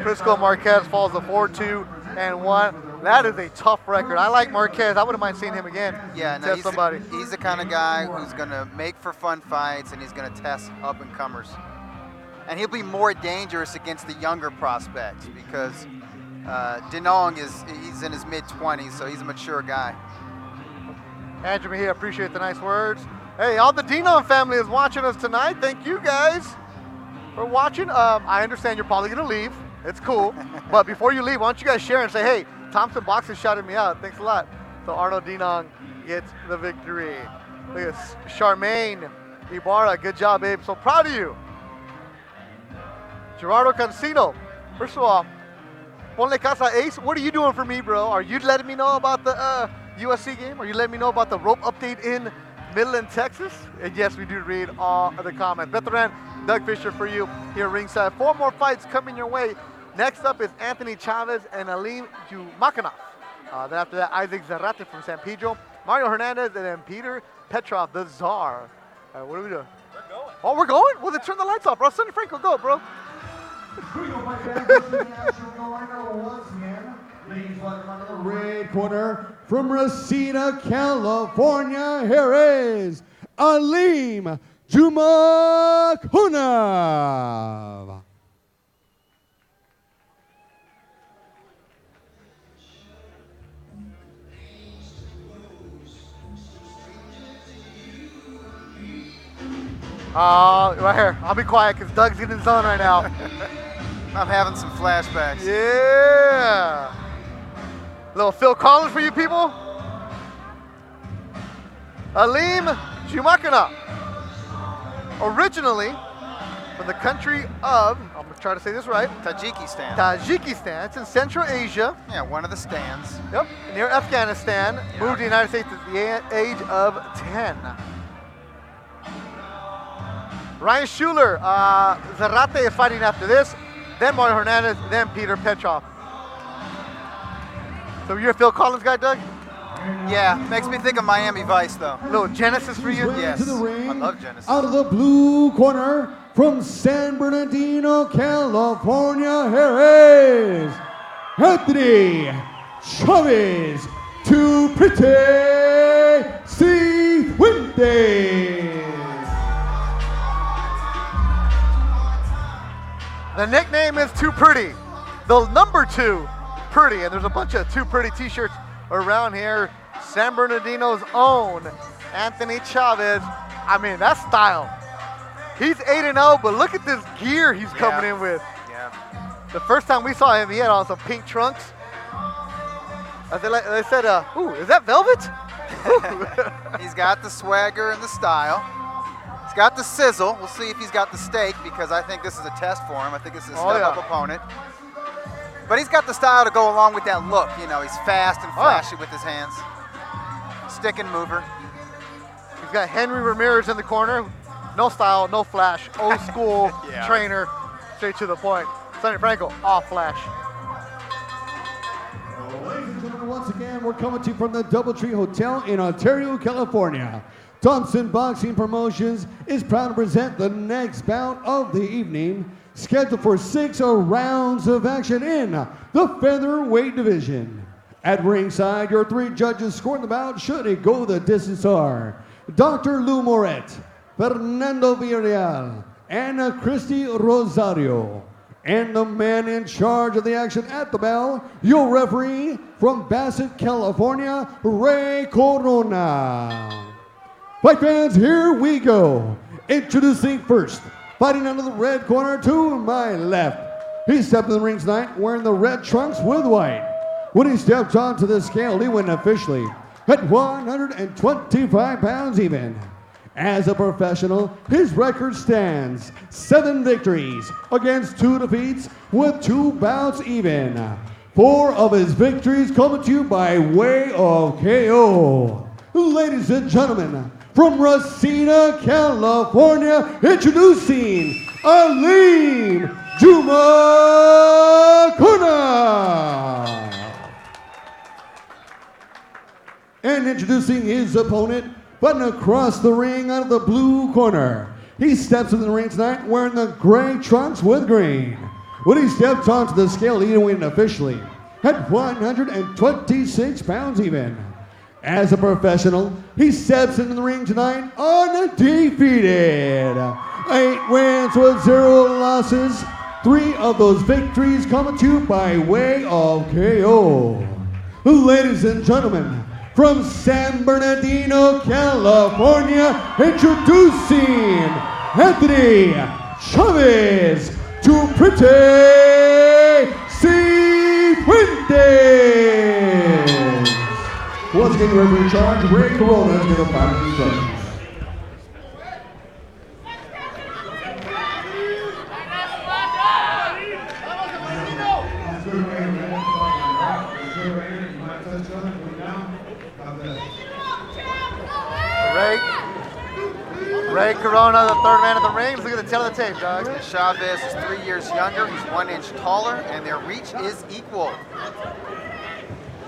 Prisco Marquez falls to 4-2-1. That is a tough record. I like Marquez. I wouldn't mind seeing him again. Yeah, no, test somebody. He's the kind of guy who's going to make for fun fights, and he's going to test up-and-comers. And he'll be more dangerous against the younger prospects because Dinong he's in his mid-20s, so he's a mature guy. Andrew Mejia, appreciate the nice words. Hey, all the Dinong family is watching us tonight. Thank you guys for watching. I understand you're probably going to leave. It's cool. But before you leave, why don't you guys share and say, hey, Thompson Boxing shouted me out. Thanks a lot. So Arnold Dinong gets the victory. Look at Charmaine Ibarra. Good job, babe. So proud of you. Gerardo Cancino. First of all, Ponle Casa Ace, what are you doing for me, bro? Are you letting me know about the USC game? Are you letting me know about the rope update in Midland, Texas? And yes, we do read all of the comments. Veteran Doug Fisher for you here ringside. 4 more fights coming your way. Next up is Anthony Chavez and Alim Jumakanov. Then after that, Isaac Zarate from San Pedro, Mario Hernandez, and then Peter Petrov, the Czar. What are we doing? We're going. Oh, we're going? Well, then turn the lights off, bro. Sonny Franco, go, bro. Ladies, welcome to the red corner from Reseda, California. Here is Alim Jumakanov. Right here. I'll be quiet because Doug's in his zone right now. I'm having some flashbacks. Yeah. Little Phil Collins for you people. Alim Jumakanov. Originally from the country of, I'm going to try to say this right, Tajikistan. Tajikistan. It's in Central Asia. Yeah, one of the stands. Yep. Near Afghanistan. Yeah. Moved to the United States at the age of 10. Ryan Schuler, Zarate is fighting after this, then Mario Hernandez, then Peter Petrov. So you're a Phil Collins guy, Doug? Yeah, makes me think of Miami Vice, though. A little Genesis for you? Yes, To the ring, I love Genesis. Out of the blue corner from San Bernardino, California, here is Anthony Chavez to Pretty Cifuentes. The nickname is Too Pretty. The number 2, Pretty. And there's a bunch of Too Pretty t-shirts around here. San Bernardino's own Anthony Chavez. I mean, that's style. He's 8-0, but look at this gear he's coming in with. Yeah. The first time we saw him, he had on some pink trunks. They said, ooh, is that velvet? He's got the swagger and the style. He's got the sizzle. We'll see if he's got the steak because I think this is a test for him. I think this is a step-up opponent. But he's got the style to go along with that look. You know, he's fast and flashy with his hands. Stick and mover. He's got Henry Ramirez in the corner. No style, no flash. Old school trainer, straight to the point. Sonny Franco, all flash. Ladies and gentlemen, once again, we're coming to you from the Doubletree Hotel in Ontario, California. Thompson Boxing Promotions is proud to present the next bout of the evening, scheduled for 6 rounds of action in the featherweight division. At ringside, your 3 judges scoring the bout should it go the distance are Dr. Lou Moret, Fernando Villarreal, and Christy Rosario. And the man in charge of the action at the bell, your referee from Bassett, California, Ray Corona. Fight fans, here we go. Introducing first, fighting under the red corner to my left. He stepped in the ring tonight wearing the red trunks with white. When he stepped onto the scale, he went officially at 125 pounds even. As a professional, his record stands 7 victories against 2 defeats with 2 bouts even. 4 of his victories coming to you by way of KO. Ladies and gentlemen, from Racina, California, introducing Alim Jumakuna. And introducing his opponent, fighting across the ring out of the blue corner. He steps in the ring tonight wearing the gray trunks with green. When he stepped onto the scale, he went officially at 126 pounds even. As a professional, he steps into the ring tonight undefeated. 8 wins with 0 losses. 3 of those victories coming to you by way of KO. Ladies and gentlemen, from San Bernardino, California, introducing Anthony Chavez to Pretty Cifuentes. Once again, referee in charge, Ray Corona is going to find the instructions. Ray Corona, the third man of the ring. Let's look at the tail of the tape, dog. Chavez is 3 years younger. He's 1 inch taller, and their reach is equal.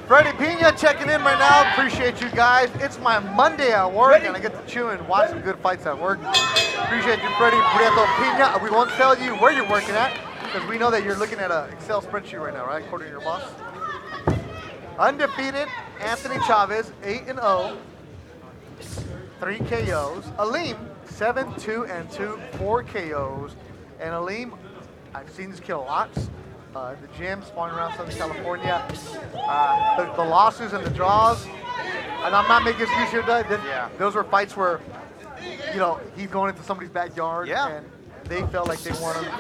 Freddie Pena checking in right now. Appreciate you guys. It's my Monday at work, and I get to chew and watch some good fights at work. Appreciate you, Freddie Pena. We won't tell you where you're working at, because we know that you're looking at an Excel spreadsheet right now, right? According to your boss. Undefeated, Anthony Chavez, 8-0. 3 KOs. Alim, 7-2-2, 4 KOs. And Alim, I've seen this kid lots. The gym, spawning around Southern California. The losses and the draws. And I'm not making excuses here, Doug. Those were fights where, you know, he's going into somebody's backyard. And they felt like they won him.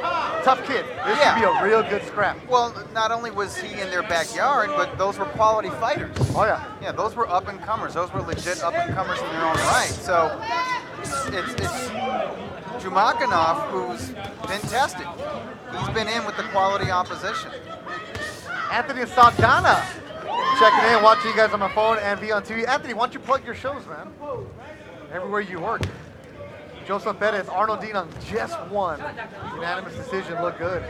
Tough kid. This could be a real good scrap. Well, not only was he in their backyard, but those were quality fighters. Oh, yeah. Yeah, those were up-and-comers. Those were legit up-and-comers in their own right. So it's Jumakanov who's been tested. He's been in with the quality opposition. Anthony Saldana checking in, watching you guys on my phone and be on TV. Anthony, why don't you plug your shows, man? Everywhere you work. Joseph Perez, Arnold Dinong just won. Unanimous decision, look good.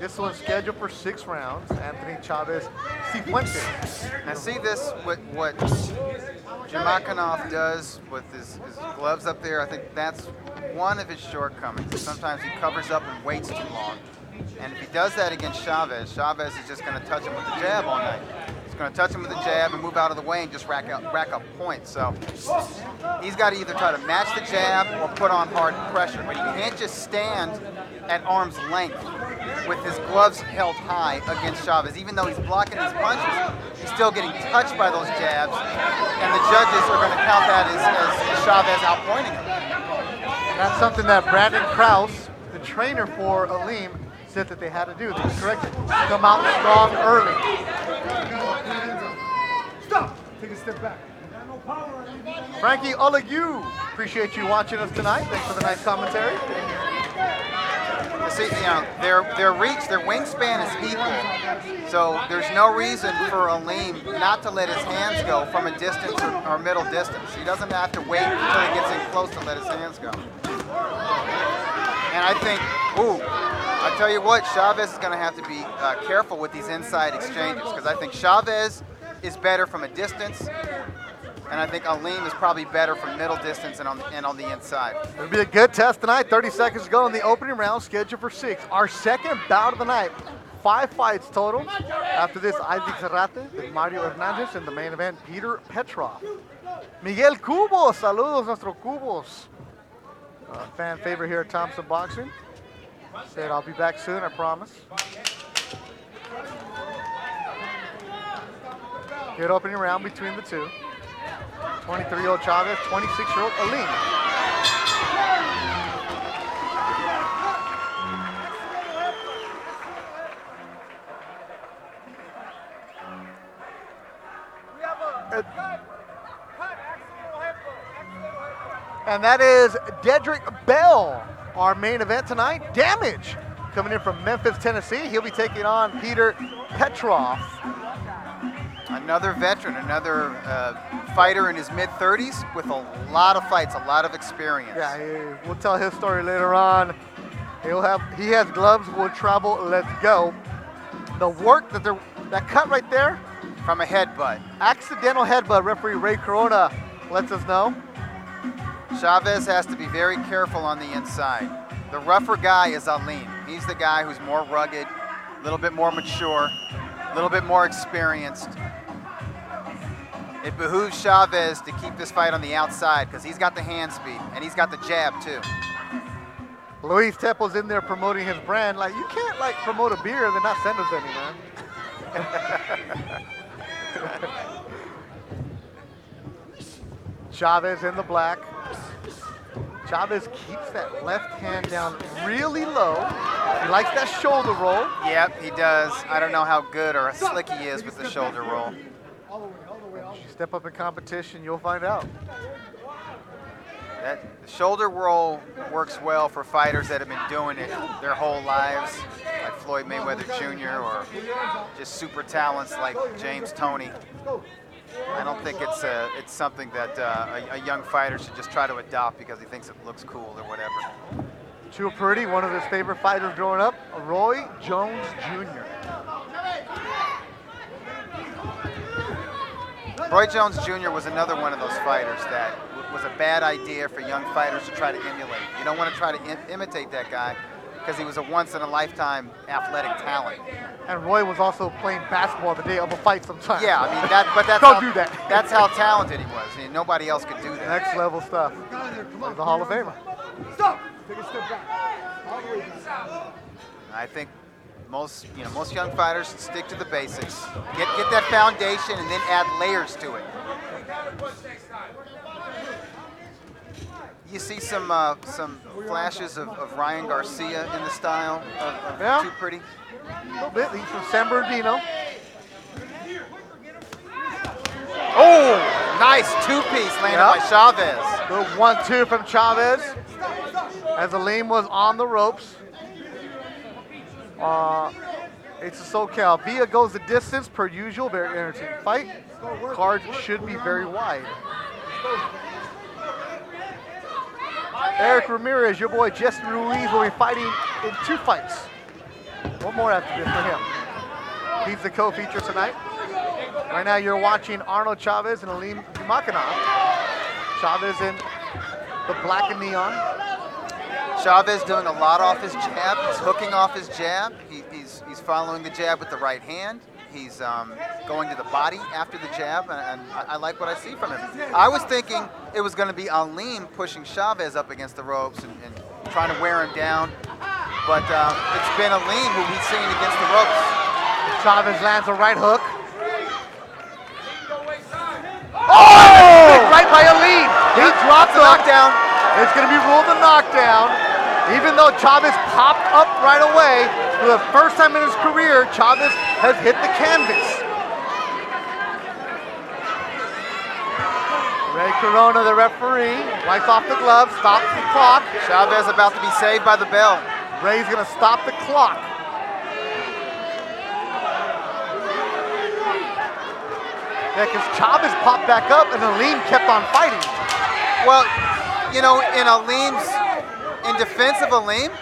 This one's scheduled for 6 rounds. Anthony Chavez Cifuentes. Now see this, what Jumakanov does with his gloves up there, I think that's one of his shortcomings. Sometimes he covers up and waits too long. And if he does that against Chavez, Chavez is just going to touch him with the jab all night. He's going to touch him with the jab and move out of the way and just rack up points. So he's got to either try to match the jab or put on hard pressure. But he can't just stand at arm's length with his gloves held high against Chavez. Even though he's blocking his punches, he's still getting touched by those jabs. And the judges are going to count that as Chavez outpointing him. That's something that Brandon Krause, the trainer for Alim, said that they had to do. They corrected. Come out strong early. Stop! Take a step back. Frankie Olague, appreciate you watching us tonight. Thanks for the nice commentary. You see, you know, their reach, their wingspan is equal. So there's no reason for Alim not to let his hands go from a distance or middle distance. He doesn't have to wait until he gets in close to let his hands go. And I think, I tell you what, Chavez is going to have to be careful with these inside exchanges, because I think Chavez is better from a distance, and I think Alim is probably better from middle distance and on the inside. It'll be a good test tonight. 30 seconds to go in the opening round, scheduled for 6. Our second bout of the night. 5 fights total. After this, Isaac Zarate, then Mario Hernandez, and the main event, Peter Petrov. Miguel Cubos, saludos nuestro Cubos. Fan favorite here at Thompson Boxing. Said I'll be back soon, I promise. Good opening round between the two. 23-year-old Chavez, 26-year-old Alim. And that is Dedrick Bell, our main event tonight. Damage coming in from Memphis, Tennessee. He'll be taking on Peter Petrov. Another veteran, another fighter in his mid-30s with a lot of fights, a lot of experience. Yeah, we'll tell his story later on. He has gloves, will travel, let's go. The work that cut right there. From a headbutt. Accidental headbutt, referee Ray Corona lets us know. Chavez has to be very careful on the inside. The rougher guy is Alim. He's the guy who's more rugged, a little bit more mature, a little bit more experienced. It behooves Chavez to keep this fight on the outside because he's got the hand speed and he's got the jab too. Luis Teppo's in there promoting his brand. Like, you can't like promote a beer and then not send us any, man. Chavez in the black. Chavez keeps that left hand down really low. He likes that shoulder roll. Yep, he does. I don't know how good or slick he is with the shoulder roll. If you step up in competition, you'll find out. That shoulder roll works well for fighters that have been doing it their whole lives, like Floyd Mayweather Jr. or just super talents like James Toney. I don't think it's something that a young fighter should just try to adopt because he thinks it looks cool or whatever. Too Pretty, one of his favorite fighters growing up, Roy Jones Jr. Roy Jones Jr. was another one of those fighters that was a bad idea for young fighters to try to emulate. You don't want to try to imitate that guy because he was a once-in-a-lifetime athletic talent. And Roy was also playing basketball the day of a fight sometimes. Yeah, I mean, that's Don't do that. That's how talented he was. I mean, nobody else could do that. Next level stuff. He's the Hall of Famer. Stop! Take a step back. All the way down. I think most young fighters stick to the basics. Get that foundation and then add layers to it. You see some flashes of Ryan Garcia in the style of Too Pretty. A little bit. He's from San Bernardino. Oh, nice two-piece landed by Chavez. Good 1-2 from Chavez. As Alim was on the ropes. It's a SoCal. Villa goes the distance per usual. Very entertaining fight. Cards should be very wide. Eric Ramirez, your boy Jesse Ruiz will be fighting in 2 fights. One more after this for him. He's the co-feature tonight. Right now you're watching Arnold Chavez and Alim Makanov. Chavez in the black and neon. Chavez doing a lot off his jab. He's hooking off his jab. He's following the jab with the right hand. He's going to the body after the jab, and I like what I see from him. I was thinking it was going to be Alim pushing Chavez up against the ropes and trying to wear him down, but it's been Alim who we've seen against the ropes. Chavez lands a right hook. Oh! Right by Alim. He dropped the knockdown. It's going to be ruled a knockdown. Even though Chavez popped up right away, for the first time in his career, Chavez has hit the canvas. Ray Corona, the referee, wipes off the glove, stops the clock. Chavez about to be saved by the bell. Ray's going to stop the clock. Yeah, because Chavez popped back up and Alim kept on fighting. Well, you know, in defense of Alim,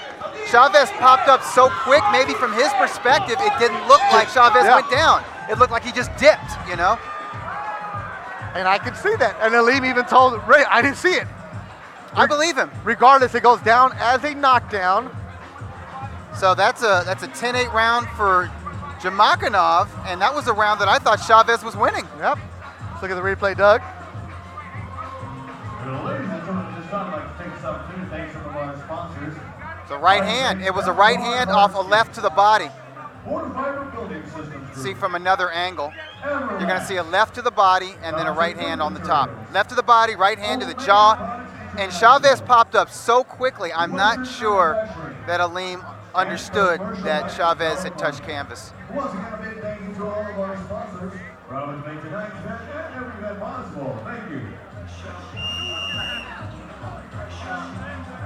Chavez popped up so quick, maybe from his perspective, it didn't look like Chavez went down. It looked like he just dipped, you know? And I can see that. And Alim even told Ray, I didn't see it. I believe him. Regardless, it goes down as a knockdown. So that's a 10-8 round for Jamakanov, and that was a round that I thought Chavez was winning. Yep. Let's look at the replay, Doug. Ladies and gentlemen, just I'd like to take this opportunity to thank some of our sponsors. It's a right hand. It was a right hand off a left to the body. See from another angle. You're going to see a left to the body and then a right hand on the top. Left to the body, right hand to the jaw. And Chavez popped up so quickly, I'm not sure that Alim understood that Chavez had touched canvas. Once again, a big thank you to all of our sponsors. Proud to make tonight's event and every Merciful. Thank you.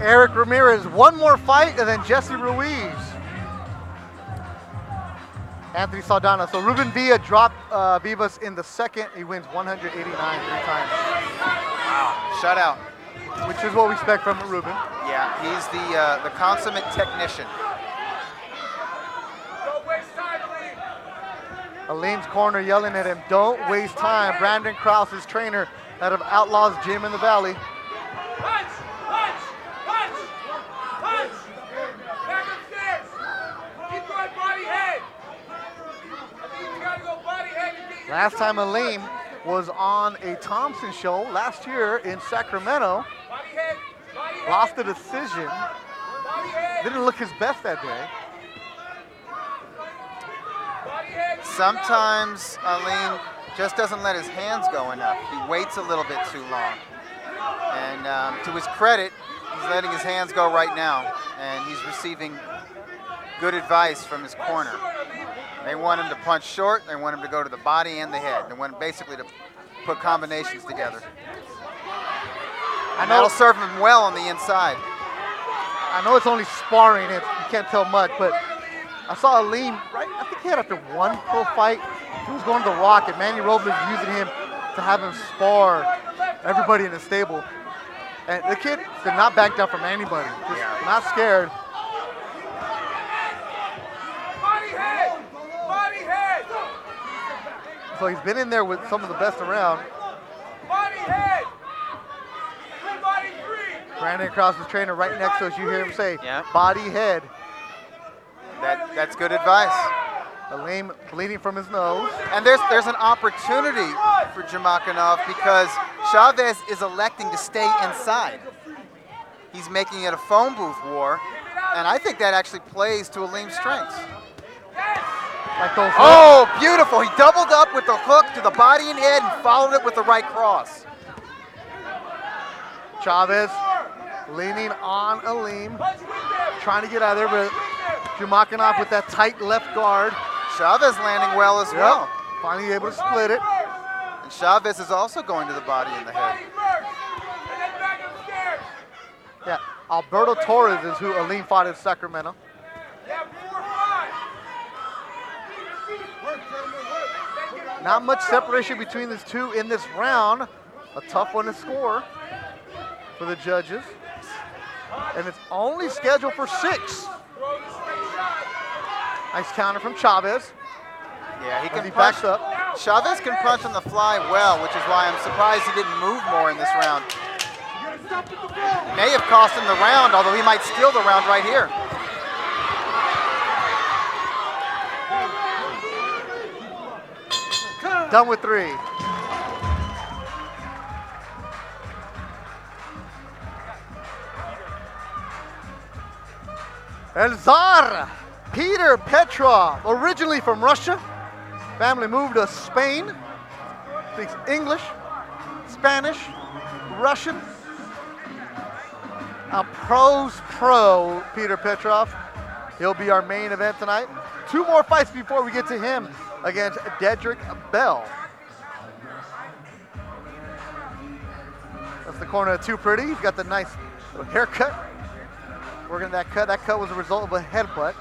Eric Ramirez, one more fight, and then Jesse Ruiz. Anthony Saldana. So Ruben Villa dropped Vivas in the second. He wins 189 3 times. Wow. Shutout. Which is what we expect from Ruben. Yeah, he's the consummate technician. Alim's corner yelling at him, don't waste time. Brandon Krause, his trainer out of Outlaws Gym in the Valley. Punch! Punch! Punch! Punch! Back upstairs! Keep going body head! I think you gotta go body head and get your Last time Alim was on a Thompson show last year in Sacramento. body head! Body head! Lost the decision. Body head! Didn't look his best that day. Body head! Sometimes Alim just doesn't let his hands go enough. He waits a little bit too long. And to his credit, he's letting his hands go right now. And he's receiving good advice from his corner. They want him to punch short. They want him to go to the body and the head. They want him basically to put combinations together. And that'll serve him well on the inside. I know it's only sparring, you can't tell much, but I saw Alim, right? I think he had after one pro fight. He was going to the Rock, and Manny Robles was using him to have him spar everybody in the stable. And the kid did not back down from anybody. Just not scared. Body head! Body head! So he's been in there with some of the best around. Body head! Body three! Brandon Krause's trainer right next to us. You hear him say, Yeah. body, head. That's good advice. Alim bleeding from his nose. And there's an opportunity for Jamakanov because Chavez is electing to stay inside. He's making it a phone booth war, and I think that actually plays to Alim's strengths. Like those Oh, beautiful. He doubled up with the hook to the body and head and followed it with the right cross. Chavez leaning on Alim, trying to get out of there, but Jamakanov with that tight left guard. Chavez landing well as well. Finally able to split it. And Chavez is also going to the body and the head. Body first! And then back upstairs! Yeah, Alberto Torres is who Alim fought in Sacramento. Yeah, 4-5. Not much separation between these two in this round. A tough one to score for the judges. And it's only scheduled for 6. Nice counter from Chavez. Yeah, he As can he punch. backs up. Chavez can punch on the fly well, which is why I'm surprised he didn't move more in this round. May have cost him the round, although he might steal the round right here. Done with 3. El Tsar, Peter Petrov, originally from Russia. Family moved to Spain. Speaks English, Spanish, Russian. A pro's pro, Peter Petrov. He'll be our main event tonight. 2 more fights before we get to him against Dedrick Bell. That's the corner of Too Pretty. He's got the nice little haircut. Working that cut. That cut was a result of a headbutt.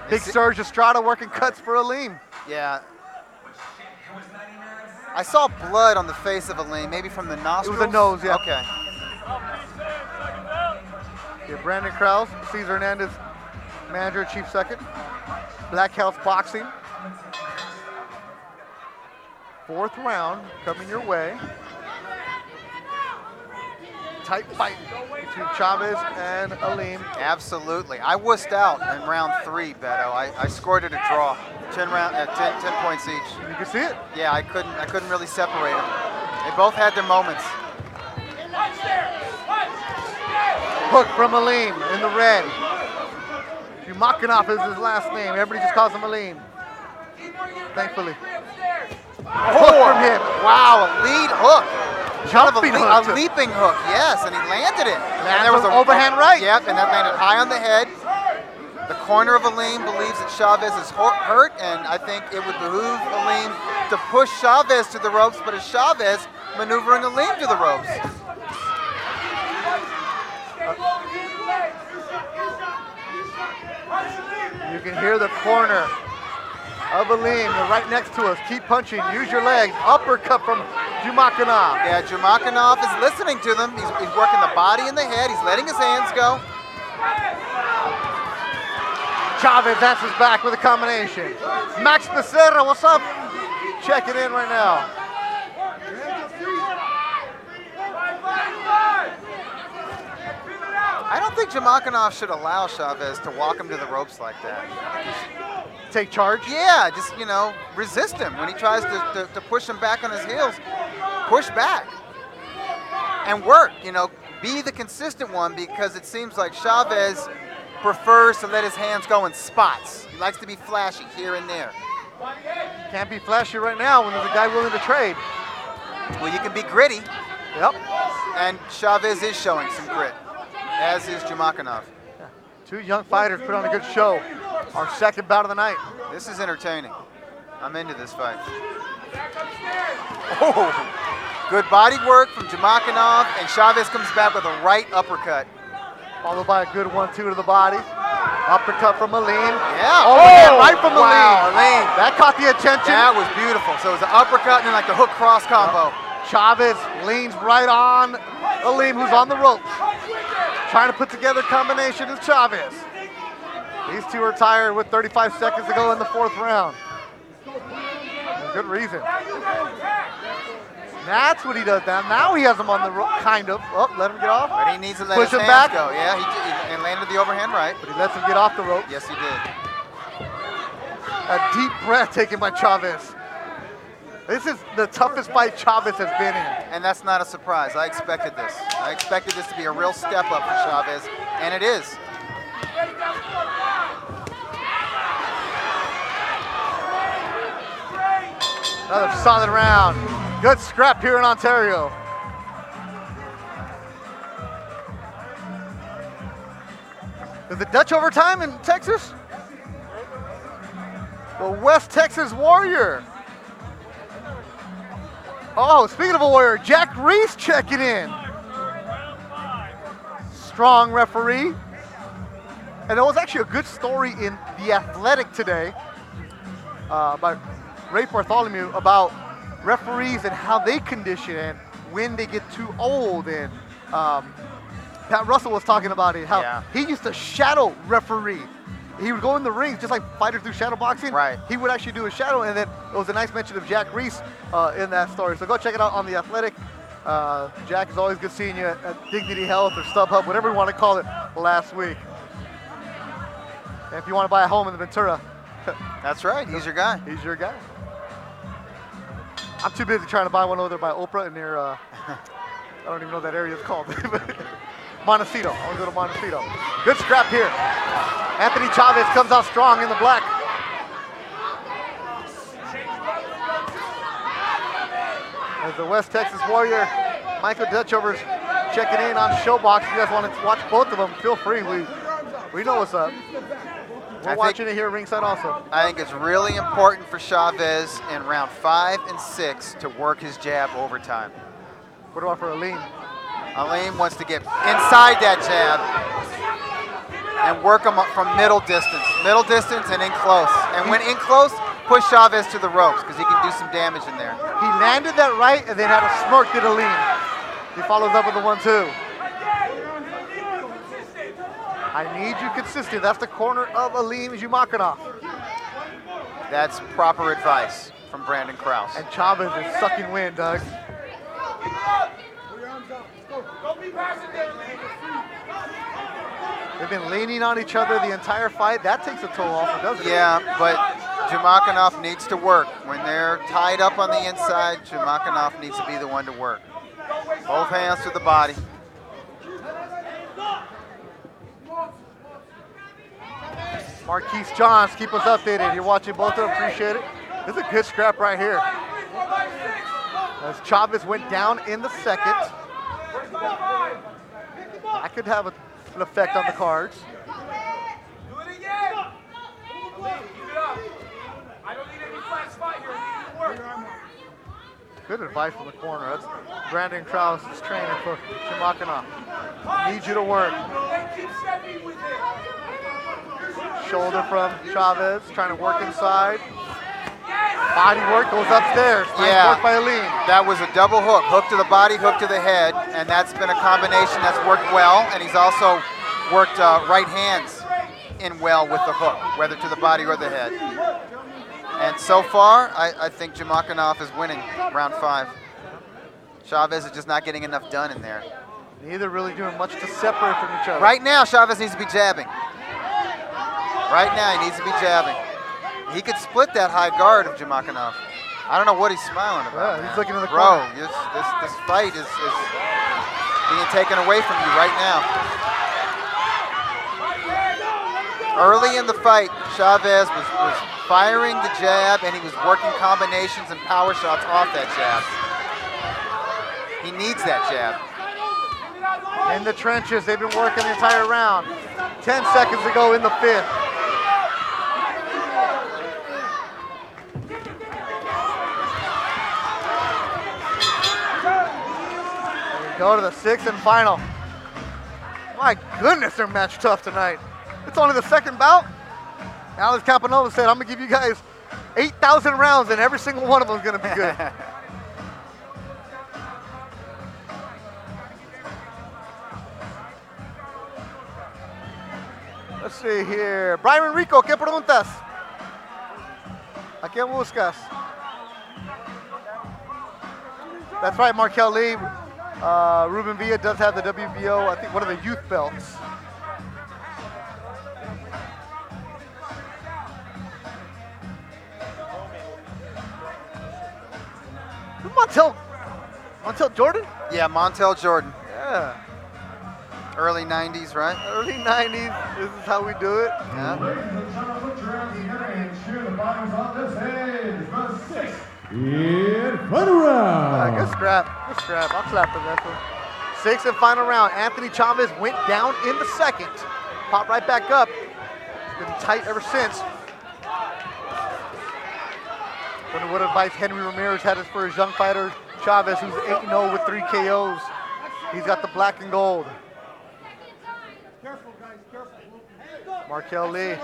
Big Serge Estrada working cuts for Alim. Yeah. I saw blood on the face of Alim, maybe from the nostrils. It was the nose, yeah. Okay. Yeah, Brandon Krause, Cesar Hernandez, manager, chief second. Black House Boxing. 4th round coming your way. Tight fight between Chavez and Alim. Absolutely. I wussed out in round 3, Beto. I scored it a draw. 10 points each. You can see it. Yeah, I couldn't really separate them. They both had their moments. Punch there! Punch! Hook from Alim in the red. Jamakanov is his last name. Everybody just calls him Alim. Thankfully. Hook from him. Wow, a lead hook. Jumping hook. A leaping hook, yes, and he landed it. And there was an overhand right. Yep, and that landed high on the head. The corner of Alim believes that Chavez is hurt, and I think it would behoove Alim to push Chavez to the ropes, but it's Chavez maneuvering Alim to the ropes. You can hear the corner of Alim. They're right next to us. Keep punching. Use your legs. Uppercut from Jumakanov. Yeah, Jumakanov is listening to them. He's working the body and the head. He's letting his hands go. Chavez answers back with a combination. Max Becerra, what's up? Checking in right now. I don't think Jumakanov should allow Chavez to walk him to the ropes like that. Take charge? Yeah, just, you know, resist him. When he tries to push him back on his heels, push back. And work, you know, be the consistent one, because it seems like Chavez prefers to let his hands go in spots. He likes to be flashy here and there. Can't be flashy right now when there's a guy willing to trade. Well, you can be gritty, Yep. and Chavez is showing some grit, as is Jumakanov. Two young fighters put on a good show. Our second bout of the night. This is entertaining. I'm into this fight. Oh, good body work from Jumakanov, and Chavez comes back with a right uppercut. Followed by a good 1-2 to the body. Uppercut from Alim. Yeah. Oh, right from Alim. Wow, Alim. That caught the attention. That was beautiful. So it was an uppercut and then like the hook cross combo. Chavez leans right on Alim, who's on the ropes. Trying to put together combination is Chavez. These two are tired with 35 seconds to go in the fourth round. And good reason. That's what he does now. Now he has him on the rope, kind of. Oh, let him get off. But he needs to let Push his him hands back. go. Yeah, he landed the overhand right. But he lets him get off the rope. Yes, he did. A deep breath taken by Chavez. This is the toughest fight Chavez has been in. And that's not a surprise. I expected this. I expected this to be a real step up for Chavez, and it is. Another solid round. Good scrap here in Ontario. Is it Dutch overtime in Texas? The West Texas Warrior. Oh, speaking of a Warrior, Jack Reese checking in. Strong referee. And there was actually a good story in The Athletic today by Ray Bartholomew about referees and how they condition and when they get too old. And Pat Russell was talking about it, how he used to shadow referee. He would go in the rings just like fighters do shadow boxing. Right. He would actually do a shadow, and then it was a nice mention of Jack Reese in that story. So go check it out on The Athletic. Jack, is always good seeing you at Dignity Health or StubHub, whatever you want to call it, last week. And if you want to buy a home in the Ventura, That's right. He's your guy. he's your guy. I'm too busy trying to buy one over there by Oprah and near, I don't even know what that area is called. Montecito. I want to go to Montecito. Good scrap here. Anthony Chavez comes out strong in the black. As the West Texas Warrior, Michael Dutchover's checking in on Showbox. If you guys want to watch both of them, feel free. We know what's up. We're watching it here at ringside also. I think it's really important for Chavez in round 5 and 6 to work his jab overtime. What about for Alim? Alim wants to get inside that jab and work him up from middle distance and in close. And when in close, push Chavez to the ropes because he can do some damage in there. He landed that right and then had a smirk at Alim. He follows up with the 1-2. I need you consistent. That's the corner of Alim Jumakanov. That's proper advice from Brandon Krause. And Chavez is sucking wind, Doug. They've been leaning on each other the entire fight. That takes a toll off, doesn't it? Yeah, but Jumakanov needs to work. When they're tied up on the inside, Jumakanov needs to be the one to work. Both hands to the body. Marquez Johns, keep us updated. You're watching both of them, appreciate it. This is a good scrap right here. As Chavez went down in the second. That could have an effect on the cards. Do it again. Keep it up. I don't need any flat spot here. We need to work. Good advice from the corner. That's Brandon Krause, his trainer for Jamakanov. Need you to work. Shoulder from Chavez, trying to work inside. Body work goes upstairs. Nice work by Alim. That was a double hook. Hook to the body, hook to the head, and that's been a combination that's worked well. And he's also worked right hands in well with the hook, whether to the body or the head. And so far, I think Jamakanov is winning round 5. Chavez is just not getting enough done in there. Neither really doing much to separate from each other. Right now, Chavez needs to be jabbing. Right now, he needs to be jabbing. He could split that high guard of Jamakanov. I don't know what he's smiling about. Yeah, he's looking in the corner. corner. This fight is being taken away from you right now. Early in the fight, Chavez was firing the jab, and he was working combinations and power shots off that jab. He needs that jab. In the trenches, they've been working the entire round. 10 seconds to go in the 5th. Go to the 6th and final. My goodness, they're match tough tonight. It's only the 2nd bout. Alex Campanova said, I'm gonna give you guys 8,000 rounds and every single one of them is gonna be good. Let's see here. Brian Rico, ¿qué preguntas? ¿A quién buscas? That's right, Markel Lee. Ruben Villa does have the WBO, I think one of the youth belts. Montel Jordan? Yeah, Montel Jordan. Yeah. Early 90s, right? Early 90s, this is how we do it. Yeah. Ladies and gentlemen, put your hands together and cheer the bodies on this stage. The 6th. In final round. Good scrap. Good scrap. I'll clap for that one. 6th and final round. Anthony Chavez went down in the 2nd. Popped right back up. It's been tight ever since. Wonder what advice Henry Ramirez had for his young fighter Chavez, who's 8-0 with 3 KOs. He's got the black and gold. Markel Lee.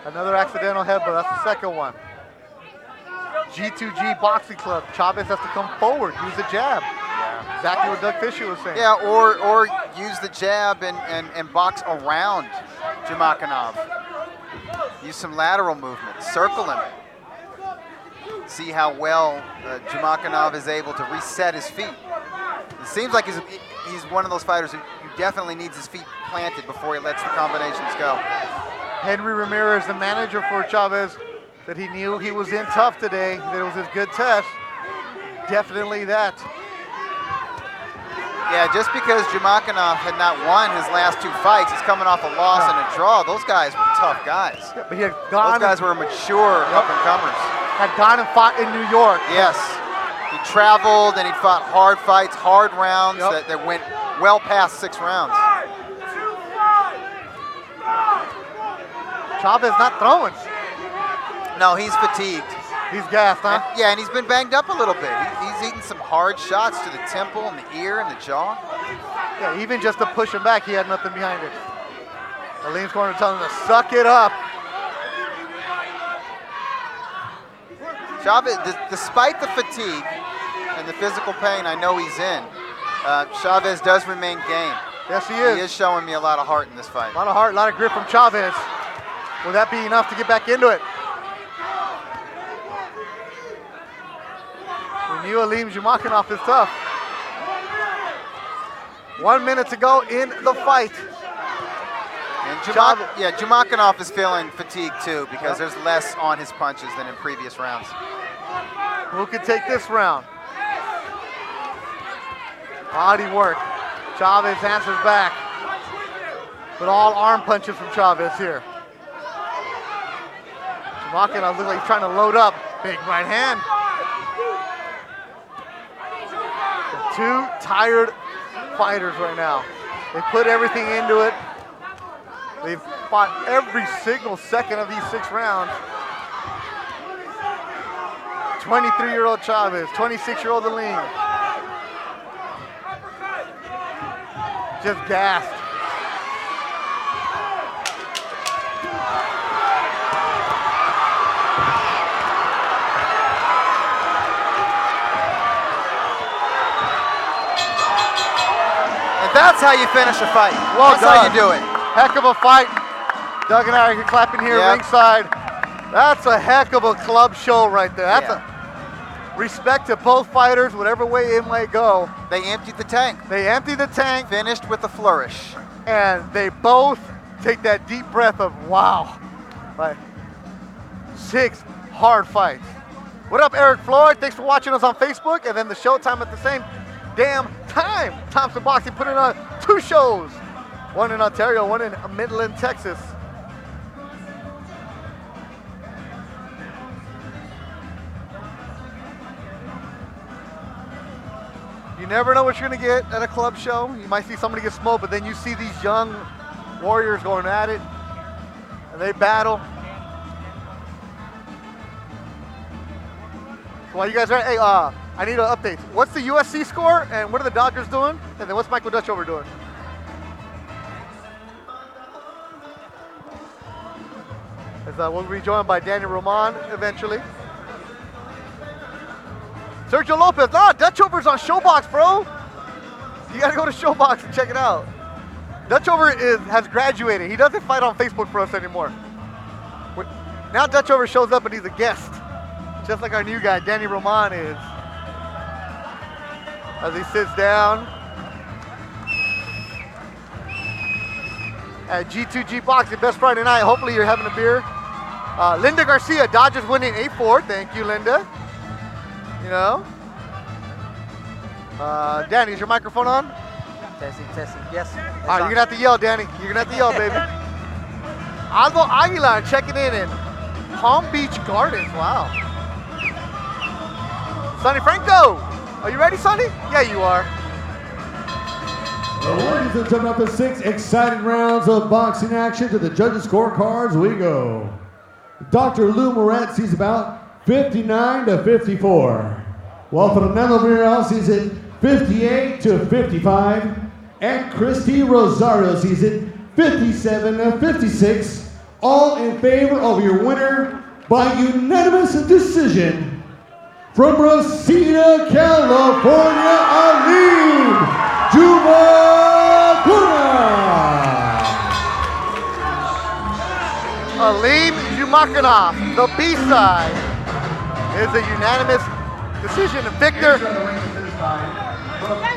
Another accidental headbutt. That's the 2nd one. G2G Boxing Club. Chavez has to come forward, use the jab. Yeah. Exactly what Doug Fisher was saying. Yeah, or use the jab and box around Jamakanov. Use some lateral movement. Circle him. See how well Jamakanov is able to reset his feet. It seems like he's one of those fighters who definitely needs his feet planted before he lets the combinations go. Henry Ramirez, the manager for Chavez, that he knew he was in tough today, that it was his good test. Definitely that. Yeah, just because Jamakanov had not won his last 2 fights, he's coming off a loss and a draw. Those guys were tough guys. Yeah, but he had gone. Those guys were mature up-and-comers. Had gone and fought in New York. Yes. He traveled and he fought hard fights, hard rounds that went well past 6 rounds. Chavez not throwing. No, he's fatigued. He's gassed, huh? And he's been banged up a little bit. He's eaten some hard shots to the temple and the ear and the jaw. Yeah, even just to push him back, he had nothing behind it. Alim's corner telling him to suck it up. Chavez, despite the fatigue and the physical pain I know he's in, Chavez does remain game. Yes, he is. He is showing me a lot of heart in this fight. A lot of heart, a lot of grit from Chavez. Will that be enough to get back into it? We knew Alim Jamakanov is tough. 1 minute to go in the fight. And Jamakanov is feeling fatigued too because there's less on his punches than in previous rounds. Who can take this round? Body work. Chavez answers back. But all arm punches from Chavez here. Jamakanov looks like he's trying to load up. Big right hand. The 2 tired fighters right now. They put everything into it. They've fought every single second of these 6 rounds. 23-year-old Chavez, 26-year-old Alim. Just gassed. And that's how you finish a fight. Well that's done. how you do it. Heck of a fight. Doug and I are clapping here Yep. ringside. That's a heck of a club show right there. That's Yeah. a respect to both fighters, whatever way it might go. They emptied the tank. They empty the tank, Finished with a flourish. and they both take that deep breath of wow. Like 6 hard fights. What up, Eric Floyd? Thanks for watching us on Facebook, and then the Showtime at the same damn time. Thompson Boxing putting on 2 shows. One in Ontario, one in Midland, Texas. You never know what you're gonna get at a club show. You might see somebody get smoked, but then you see these young warriors going at it, and they battle. So while you guys are, hey, I need an update. What's the USC score, and what are the Dodgers doing? And then what's Michael Dutchover doing? As we'll be joined by Danny Roman eventually. Sergio Lopez, Dutchover's on Showbox, bro. You gotta go to Showbox and check it out. Dutchover has graduated. He doesn't fight on Facebook for us anymore. Now Dutchover shows up and he's a guest, just like our new guy, Danny Roman is. As he sits down at G2G Boxing, best Friday night. Hopefully you're having a beer. Linda Garcia, Dodgers winning 8-4. Thank you, Linda. You know. Danny, is your microphone on? Testing, yes. All right, you're gonna have to yell, Danny. You're gonna have to yell, baby. Aldo Aguilar checking in Palm Beach Gardens. Wow. Sonny Franco, are you ready, Sonny? Yeah, you are. Ladies and gentlemen, after 6 exciting rounds of boxing action, to the judges' scorecards we go. Dr. Lou Morat sees about 59-54, while Fernando Villarreal sees it 58-55, and Christy Rosario sees it 57-56, all in favor of your winner by unanimous decision from Reseda, California, Alim Jumakuna. Alim Jumakanov, the B-side, is a unanimous decision. Victor.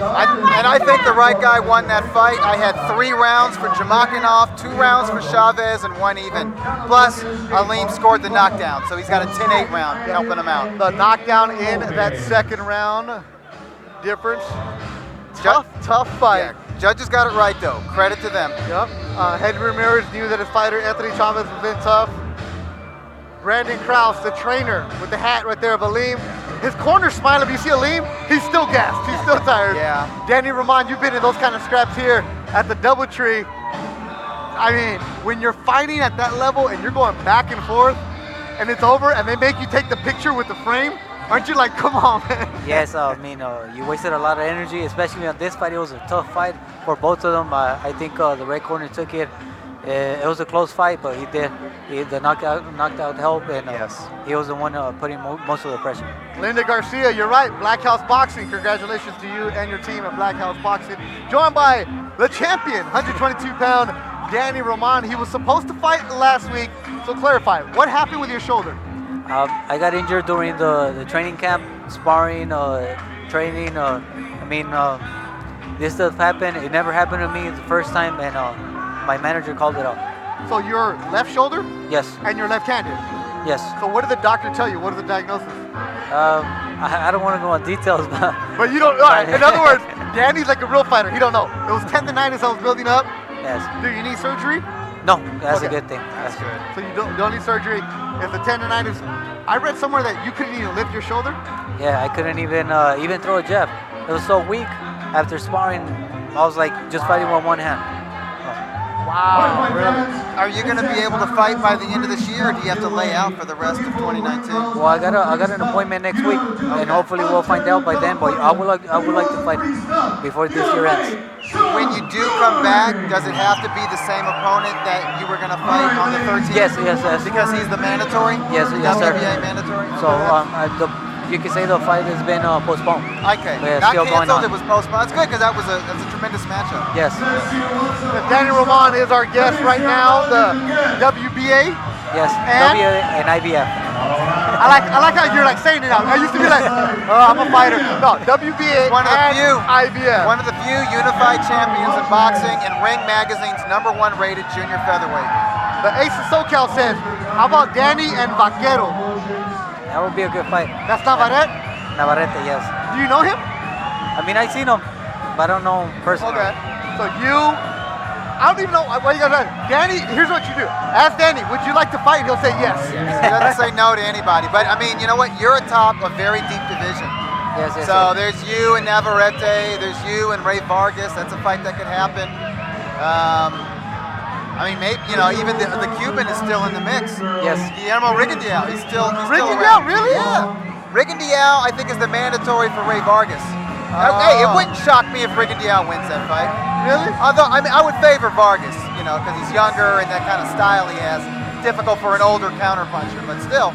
I think the right guy won that fight. I had 3 rounds for Jamakanov, 2 rounds for Chavez, and 1 even. Plus, Alim scored the knockdown, so he's got a 10-8 round helping him out. The knockdown in that second round difference. Tough fight. Yeah, judges got it right, though. Credit to them. Yep. Henry Ramirez knew that his fighter, Anthony Chavez, has been tough. Brandon Krause, the trainer, with the hat right there of Alim. His corner's smiling, but you see Alim, he's still gassed. He's still tired. Yeah. Danny Roman, you've been in those kind of scraps here at the Doubletree. I mean, when you're fighting at that level and you're going back and forth and it's over and they make you take the picture with the frame, aren't you like, come on, man? Yes, I mean, you wasted a lot of energy, especially on this fight. It was a tough fight for both of them. I think the red corner took it. It was a close fight, but the knockout helped, and yes, he was the one putting most of the pressure. Linda Garcia, you're right. Black House Boxing. Congratulations to you and your team at Black House Boxing. Joined by the champion, 122-pound Danny Roman. He was supposed to fight last week, so clarify, what happened with your shoulder? I got injured during the training camp, sparring, training. This stuff happened. It never happened to me. It's the first time, and my manager called it off. So your left shoulder? Yes. And you're left-handed? Yes. So what did the doctor tell you? What is the diagnosis? I don't want to go on details, but you don't. All right. In other words, Danny's like a real fighter. He don't know. It was tendonitis that was building up. Yes. Do you need surgery? No, that's a good thing. That's good. So you don't need surgery. If the tendonitis, I read somewhere that you couldn't even lift your shoulder. Yeah, I couldn't even throw a jab. It was so weak. After sparring, I was like just fighting with one hand. Wow. Are you going to be able to fight by the end of this year, or do you have to lay out for the rest of 2019? Well, I got an appointment next week, and hopefully we'll find out by then. But I would like to fight before this year ends. When you do come back, does it have to be the same opponent that you were going to fight on the 13th? Yes. Because he's the mandatory? Yes, sir. WBA mandatory? So you can say the fight has been postponed. Okay, But not still going canceled, on. it was postponed. That's good because that's a tremendous matchup. Yes. Danny Roman is our guest right now, the WBA. Yes. And? WBA and IBF. I like how you're like saying it now. I used to be like, I'm a fighter. No, WBA One of the and few. IBF. One of the few unified champions in boxing and Ring Magazine's #1 rated junior featherweight. The Ace of SoCal says, how about Danny and Vaquero? That would be a good fight. That's Navarrete? Navarrete, yes. Do you know him? I mean, I've seen him, but I don't know him personally. Okay. So I don't even know what you guys are. Danny, here's what you do. Ask Danny, would you like to fight? He'll say yes. He doesn't say no to anybody. But I mean, you know what? You're atop a very deep division. Yes. So there's you and Navarrete, there's you and Ray Vargas. That's a fight that could happen. I mean, maybe, even the Cuban is still in the mix. Yes. Guillermo Rigondeaux, he's still Rigondeaux, around. really? Yeah. Rigondeaux, I think, is the mandatory for Ray Vargas. Hey, it wouldn't shock me if Rigondeaux wins that fight. Really? Although, I mean, I would favor Vargas, because he's younger and that kind of style he has. Difficult for an older counterpuncher, but still,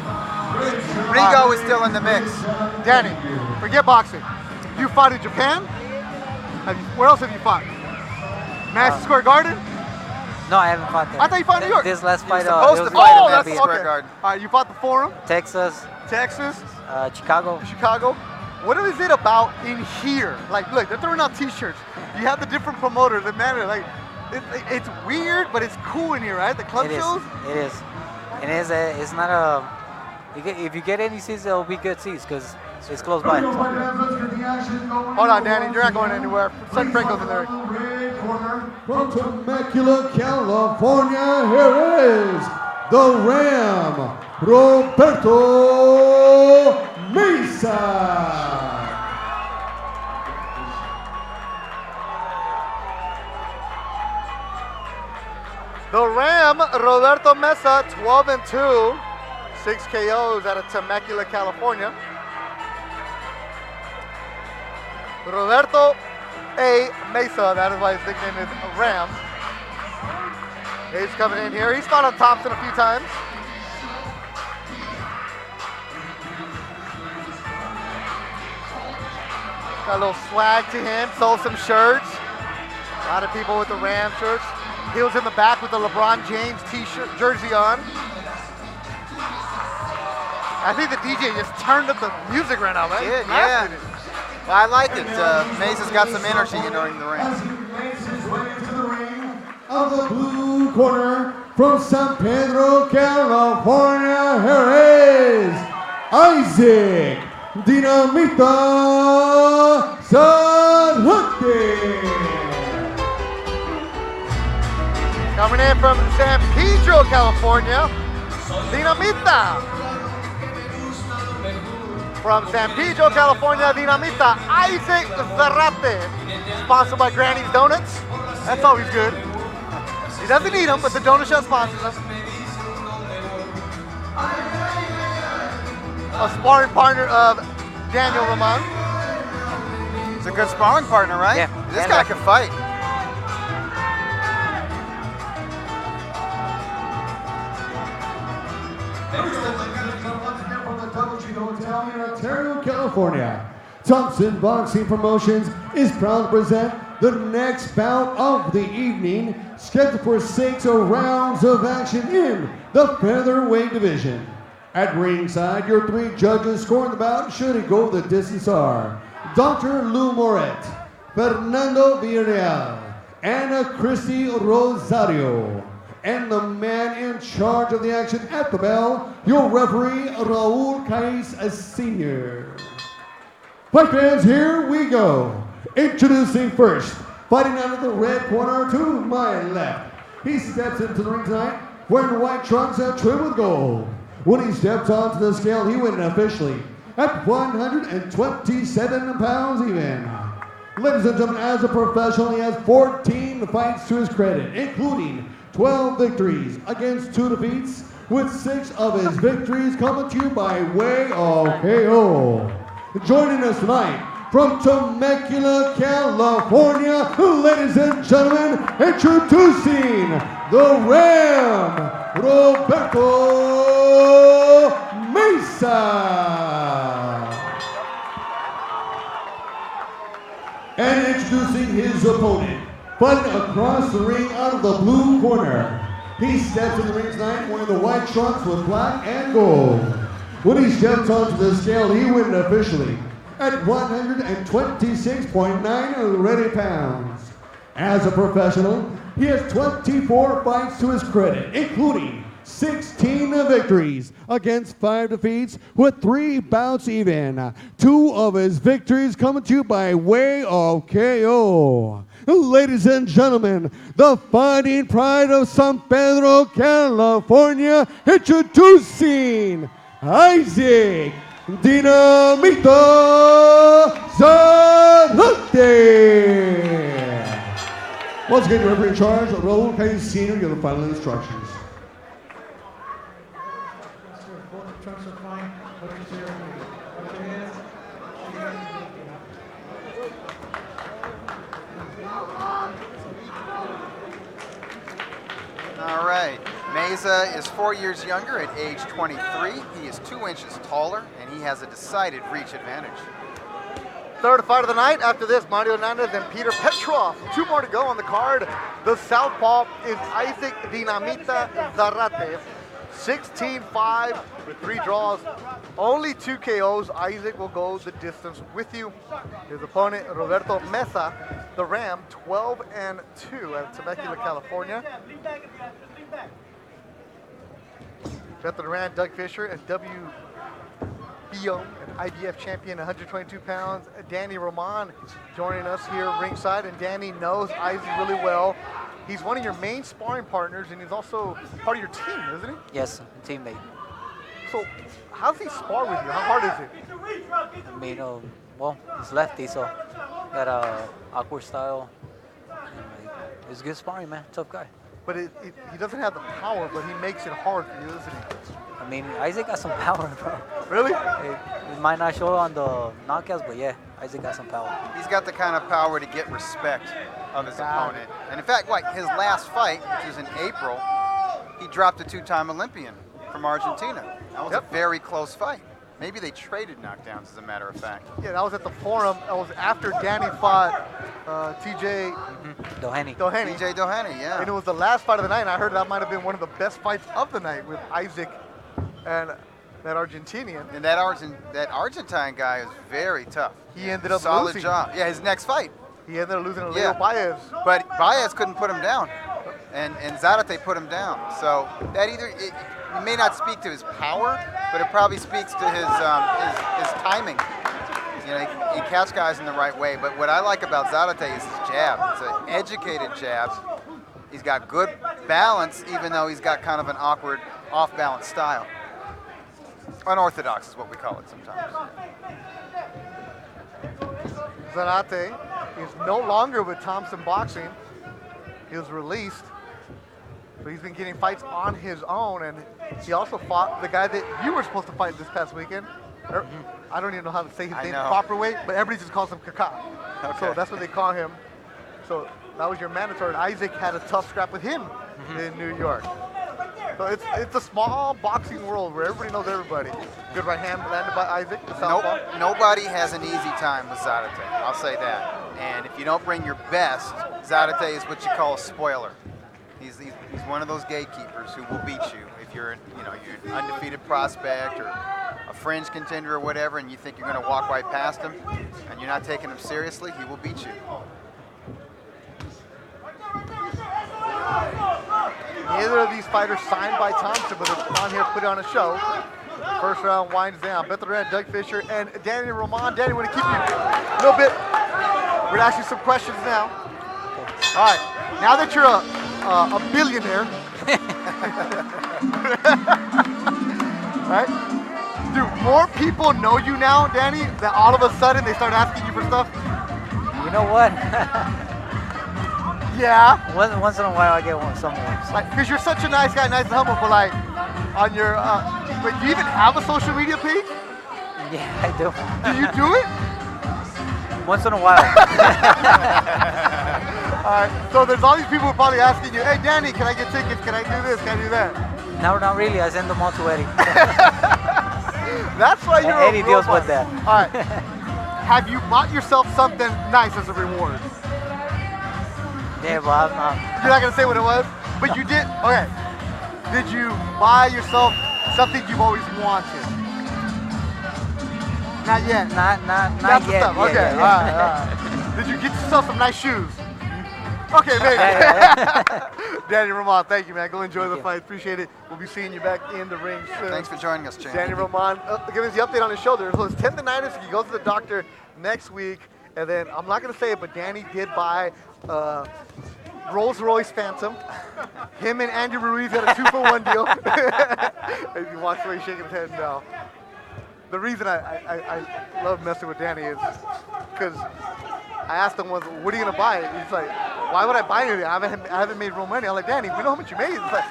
Rigo is still in the mix. Danny, forget boxing. You fought in Japan? Where else have you fought? Madison Square Garden? No, I haven't fought there. I thought you fought in New York. This last fight, supposed it to was fight Oh, in that's Madison okay. Square Garden. All right, you fought the Forum, Texas, Texas, Chicago. Chicago. What is it about in here? Like, look, they're throwing out T-shirts. You have the different promoters, the manager. Like, it's weird, but it's cool in here, right? The club It is. shows. It is. And it's not a. If you get any seats, it'll be good seats because it's close by. Hold on, Danny, you're not going anywhere. Son Franco's in there. From Temecula, California, here is the Ram, Roberto Meza. The Ram, Roberto Meza, 12-2, 6 KOs out of Temecula, California. Roberto A. Meza, that is why his nickname is Ram. He's coming in here. He's fought on Thompson a few times. Got a little swag to him, sold some shirts. A lot of people with the Ram shirts. He was in the back with the LeBron James t-shirt jersey on. I think the DJ just turned up the music right now, man. Yeah, Blasted yeah. it. Well, I like it. Meza's got some energy during the ring. Of the blue corner from San Pedro, California, here is Isaac Dinamita Zarate. Coming in from San Pedro, California, Dinamita. From San Pedro, California, Dinamita, Isaac Zarate. Sponsored by Granny's Donuts. That's always good. He doesn't eat them, but the donut shop sponsors them. A sparring partner of Daniel Roman. He's a good sparring partner, right? Yeah. This guy can fight. Hotel in Ontario, California. Thompson Boxing Promotions is proud to present the next bout of the evening, scheduled for 6 rounds of action in the featherweight division. At ringside, your 3 judges scoring the bout, should it go the distance, are Dr. Lou Moret, Fernando Villarreal, Ana Christie Rosario, and the man in charge of the action at the bell, your referee, Raul Caiz Sr. Fight fans, here we go. Introducing first, fighting out of the red corner to my left. He steps into the ring tonight wearing white trunks and trimmed with gold. When he stepped onto the scale, he went officially at 127 pounds even. Ladies and gentlemen, as a professional, he has 14 fights to his credit, including 12 victories against 2 defeats, with 6 of his victories coming to you by way of KO. Joining us tonight from Temecula, California, ladies and gentlemen, introducing the Ram, Roberto Meza. And introducing his opponent, fighting across the ring out of the blue corner. He steps in the ring tonight wearing the white trunks with black and gold. When he steps onto the scale, he wins officially at 126.9 ready pounds. As a professional, he has 24 fights to his credit, including 16 victories against 5 defeats with 3 bouts even. 2 of his victories coming to you by way of KO. Ladies and gentlemen, the fighting pride of San Pedro, California, introducing Isaac Dinamito Zarate. Once again, your referee in charge, Raul Payne Sr., give the final instructions. All right. Meza is 4 years younger at age 23. He is 2 inches taller, and he has a decided reach advantage. Third fight of the night. After this, Mario Hernandez and Peter Petrov. 2 more to go on the card. The southpaw is Isaac Dinamita Zarate. 16-5 with 3 draws. Only 2 KOs. Isaac will go the distance with you. His opponent, Roberto Meza, the Ram, 12-2 at Temecula, California. Beto Duran, Doug Fisher, and WBO and IBF champion, 122 pounds. Danny Roman joining us here ringside, and Danny knows Isaac really well. He's one of your main sparring partners, and he's also part of your team, isn't he? Yes, teammate. So, how's he spar with you? How hard is it? I mean, well, he's lefty, so got a awkward style. He's good sparring, man. Tough guy. But he doesn't have the power, but he makes it hard for you, isn't he? I mean, Isaac got some power, bro. Really? It might not show on the knockouts, but yeah, Isaac got some power. He's got the kind of power to get respect of his opponent. And in fact, like his last fight, which was in April, he dropped a 2-time Olympian from Argentina. That was a very close fight. Maybe they traded knockdowns, as a matter of fact. Yeah, that was at the Forum. That was after Danny fought TJ Doheny. TJ Doheny, yeah. And it was the last fight of the night, and I heard that might have been one of the best fights of the night with Isaac and that Argentinian. And that Argentine guy is very tough. He ended up solid losing. job. Yeah, his next fight. He ended up losing to Leo Baez. But Baez couldn't put him down, and Zarate put him down. So that it may not speak to his power, but it probably speaks to his timing. You know, he catch guys in the right way. But what I like about Zarate is his jab. It's an educated jab. He's got good balance, even though he's got kind of an awkward, off-balance style. Unorthodox is what we call it sometimes. Zarate is no longer with Thompson Boxing. He was released. So he's been getting fights on his own, and he also fought the guy that you were supposed to fight this past weekend. I don't even know how to say his name the proper way, but everybody just calls him Kaka. Okay. So that's what they call him. So that was your mandatory, and Isaac had a tough scrap with him in New York. So it's a small boxing world where everybody knows everybody. Good right hand landed by Isaac. Nobody has an easy time with Zarate. I'll say that. And if you don't bring your best, Zarate is what you call a spoiler. He's one of those gatekeepers who will beat you if you're an undefeated prospect or a fringe contender or whatever, and you think you're going to walk right past him, and you're not taking him seriously. He will beat you. Neither of these fighters signed by Thompson, but they're on here to put on a show. First round winds down. Beto Duran, Doug Fisher, and Danny Roman. Danny, we're going to keep you a little bit. We're going to ask you some questions now. All right. Now that you're a billionaire, right? Do more people know you now, Danny, that all of a sudden they start asking you for stuff? know what? Yeah. Once in a while I get one somewhere. Like, because you're such a nice guy, nice and humble, but like, on your, wait, do you even have a social media page? Yeah, I do. Do you do it? Once in a while. All right, so there's all these people probably asking you, hey, Danny, can I get tickets? Can I do this? Can I do that? No, not really. I send them all to Eddie. That's why you're Eddie a real deals with fun. that. All right. Have you bought yourself something nice as a reward? Yeah, but You're not gonna say what it was, but you did. Okay. Did you buy yourself something you've always wanted? Not yet. not That's yet. the stuff. Yeah, Okay. yeah, All right. All right. Did you get yourself some nice shoes? Okay, maybe. Danny Roman, thank you, man. Go enjoy the fight. Appreciate it. We'll be seeing you back in the ring soon. Thanks for joining us, Champ. Danny Roman, give us the update on his shoulder. So it's tendonitis. He goes to the doctor next week. And then, I'm not going to say it, but Danny did buy Rolls-Royce Phantom. Him and Andrew Ruiz got a 2-for-1 deal. As he walks away shaking his head no. The reason I love messing with Danny is because I asked him, what are you going to buy? He's like, why would I buy anything? I haven't made real money. I'm like, Danny, we know how much you made. He's like,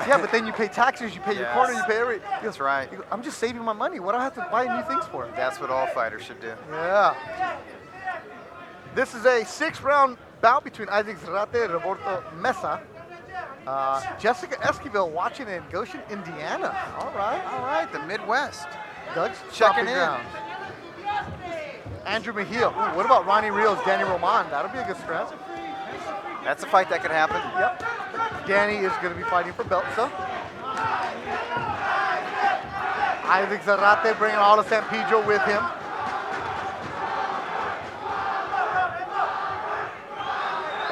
yeah, but then you pay taxes, you pay your corner, you pay everything. That's right. He goes, I'm just saving my money. What do I have to buy new things for? That's what all fighters should do. Yeah. This is a 6-round bout between Isaac Zarate and Roberto Meza. Jessica Esquivel watching in Goshen, Indiana. All right, the Midwest. Doug's Checking stopping in. ground. Andrew Mejia. Ooh, what about Ronnie Rios, Danny Roman? That'll be a good scrap. That's a fight that could happen. Yep. Danny is going to be fighting for belt, so. Isaac Zarate bringing all of San Pedro with him.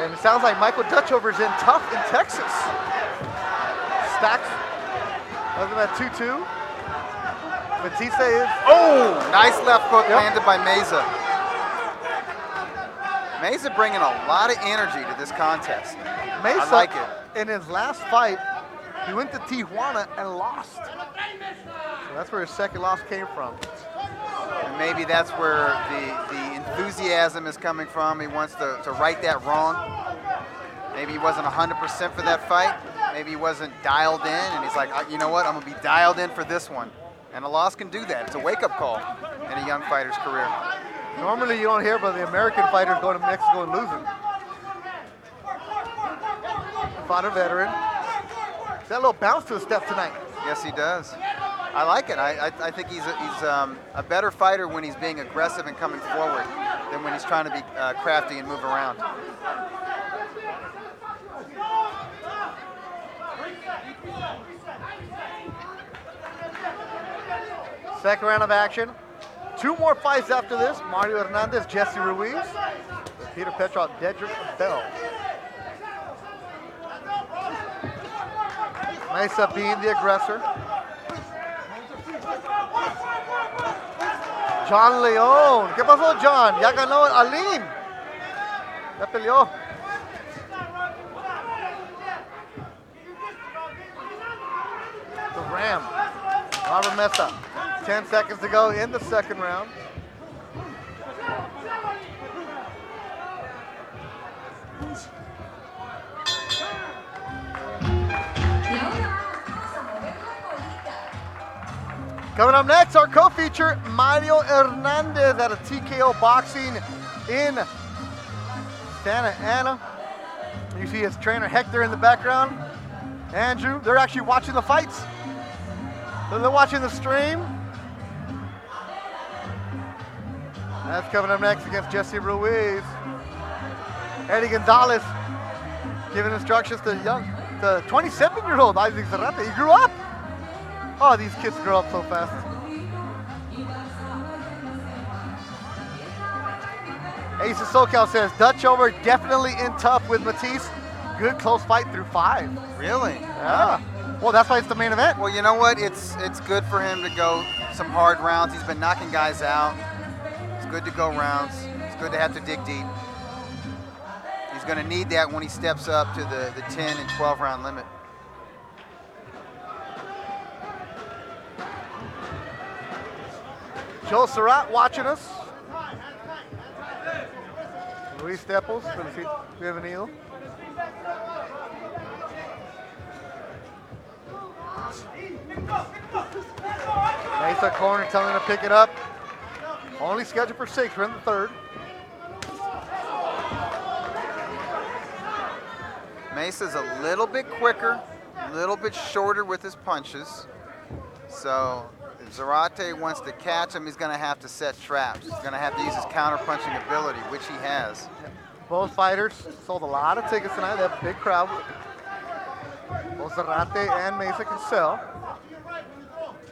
And it sounds like Michael Dutchover's in tough in Texas. Stacks. Other than that 2-2. Batista is. Oh, nice left hook landed by Meza. Meza bringing a lot of energy to this contest. Meza, I like it. in his last fight, he went to Tijuana and lost. So that's where his second loss came from. And maybe that's where the enthusiasm is coming from. He wants to right that wrong. Maybe he wasn't 100% for that fight. Maybe he wasn't dialed in, and he's like, you know what, I'm going to be dialed in for this one. And a loss can do that. It's a wake-up call in a young fighter's career. Normally you don't hear about the American fighters going to Mexico and losing. Fought a veteran. He's got a little bounce to his step tonight. Yes, he does. I like it. I think he's a better fighter when he's being aggressive and coming forward than when he's trying to be crafty and move around. Second round of action. 2 more fights after this. Mario Hernandez, Jesse Ruiz. Peter Petrov, Dedrick Bell. Meza being the aggressor. John León. ¿Qué pasó, John? Ya ganó Alim. Ya peleó. The Ram. Robert Meza. 10 seconds to go in the second round. Coming up next, our co-feature, Mario Hernandez at a TKO Boxing in Santa Ana. You see his trainer Hector in the background. Andrew, they're actually watching the fights. They're watching the stream. That's coming up next against Jesse Ruiz. Eddie Gonzalez giving instructions to the 27-year-old Isaac Zarate. He grew up. Oh, these kids grow up so fast. Ace of SoCal says, Dutch over definitely in tough with Matisse. Good close fight through 5. Really? Yeah. Well, that's why it's the main event. Well, you know what? It's good for him to go some hard rounds. He's been knocking guys out. It's good to go rounds. It's good to have to dig deep. He's going to need that when he steps up to the 10 and 12 round limit. Joe Surratt watching us. Luis Staples, bienvenido. Meza corner telling him to pick it up. Only scheduled for 6. We're in the third. Mesa's a little bit quicker, a little bit shorter with his punches. So if Zarate wants to catch him, he's going to have to set traps. He's going to have to use his counter-punching ability, which he has. Both fighters sold a lot of tickets tonight. They have a big crowd. Both Zarate and Meza can sell.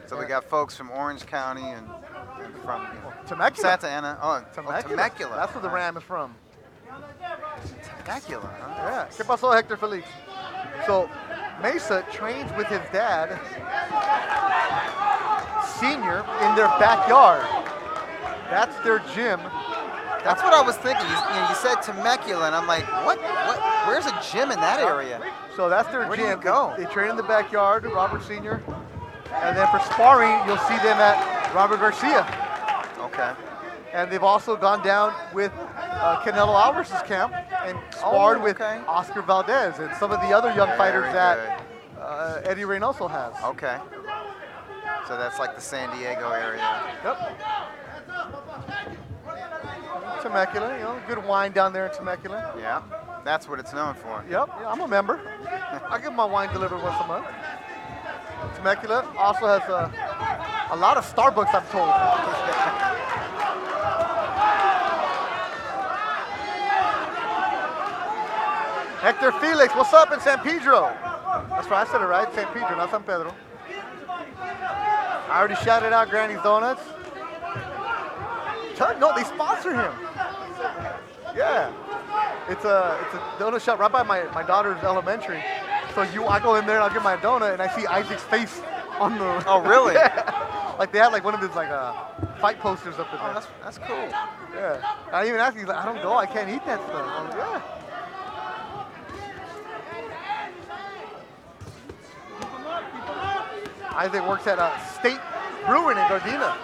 So we got folks from Orange County and from Temecula. Santa Ana. Oh, Temecula. That's where the Ram is from. Temecula, huh? Yeah. ¿Qué pasó, Hector Felix? So, Meza trains with his dad, Senior, in their backyard. That's their gym. That's what I was thinking. You said Temecula, and I'm like, what? Where's a gym in that area? So that's their Where do gym. you go? They train in the backyard, Robert Senior. And then for sparring, you'll see them at Robert Garcia. Okay. And they've also gone down with Canelo Alvarez's camp and sparred with Oscar Valdez and some of the other young fighters that Eddie Reynoso has. Okay. So that's like the San Diego area. Yep. Temecula, you know, good wine down there in Temecula. Yeah, that's what it's known for. Yep, yeah, I'm a member. I get my wine delivered once a month. Temecula also has a lot of Starbucks, I'm told. Hector Felix, what's up in San Pedro? That's right, I said it right, San Pedro, not San Pedro. I already shouted out Granny's Donuts. No, they sponsor him. Yeah, it's a donut shop right by my daughter's elementary. So I go in there and I'll get my donut and I see Isaac's face on the. Oh really? Yeah. Like they had like one of his like fight posters up in there. Oh, that's cool. Yeah. I even asked him, he's like, I don't go, I can't eat that stuff. I'm like, yeah. Isaac works at State Brewing in Gardena.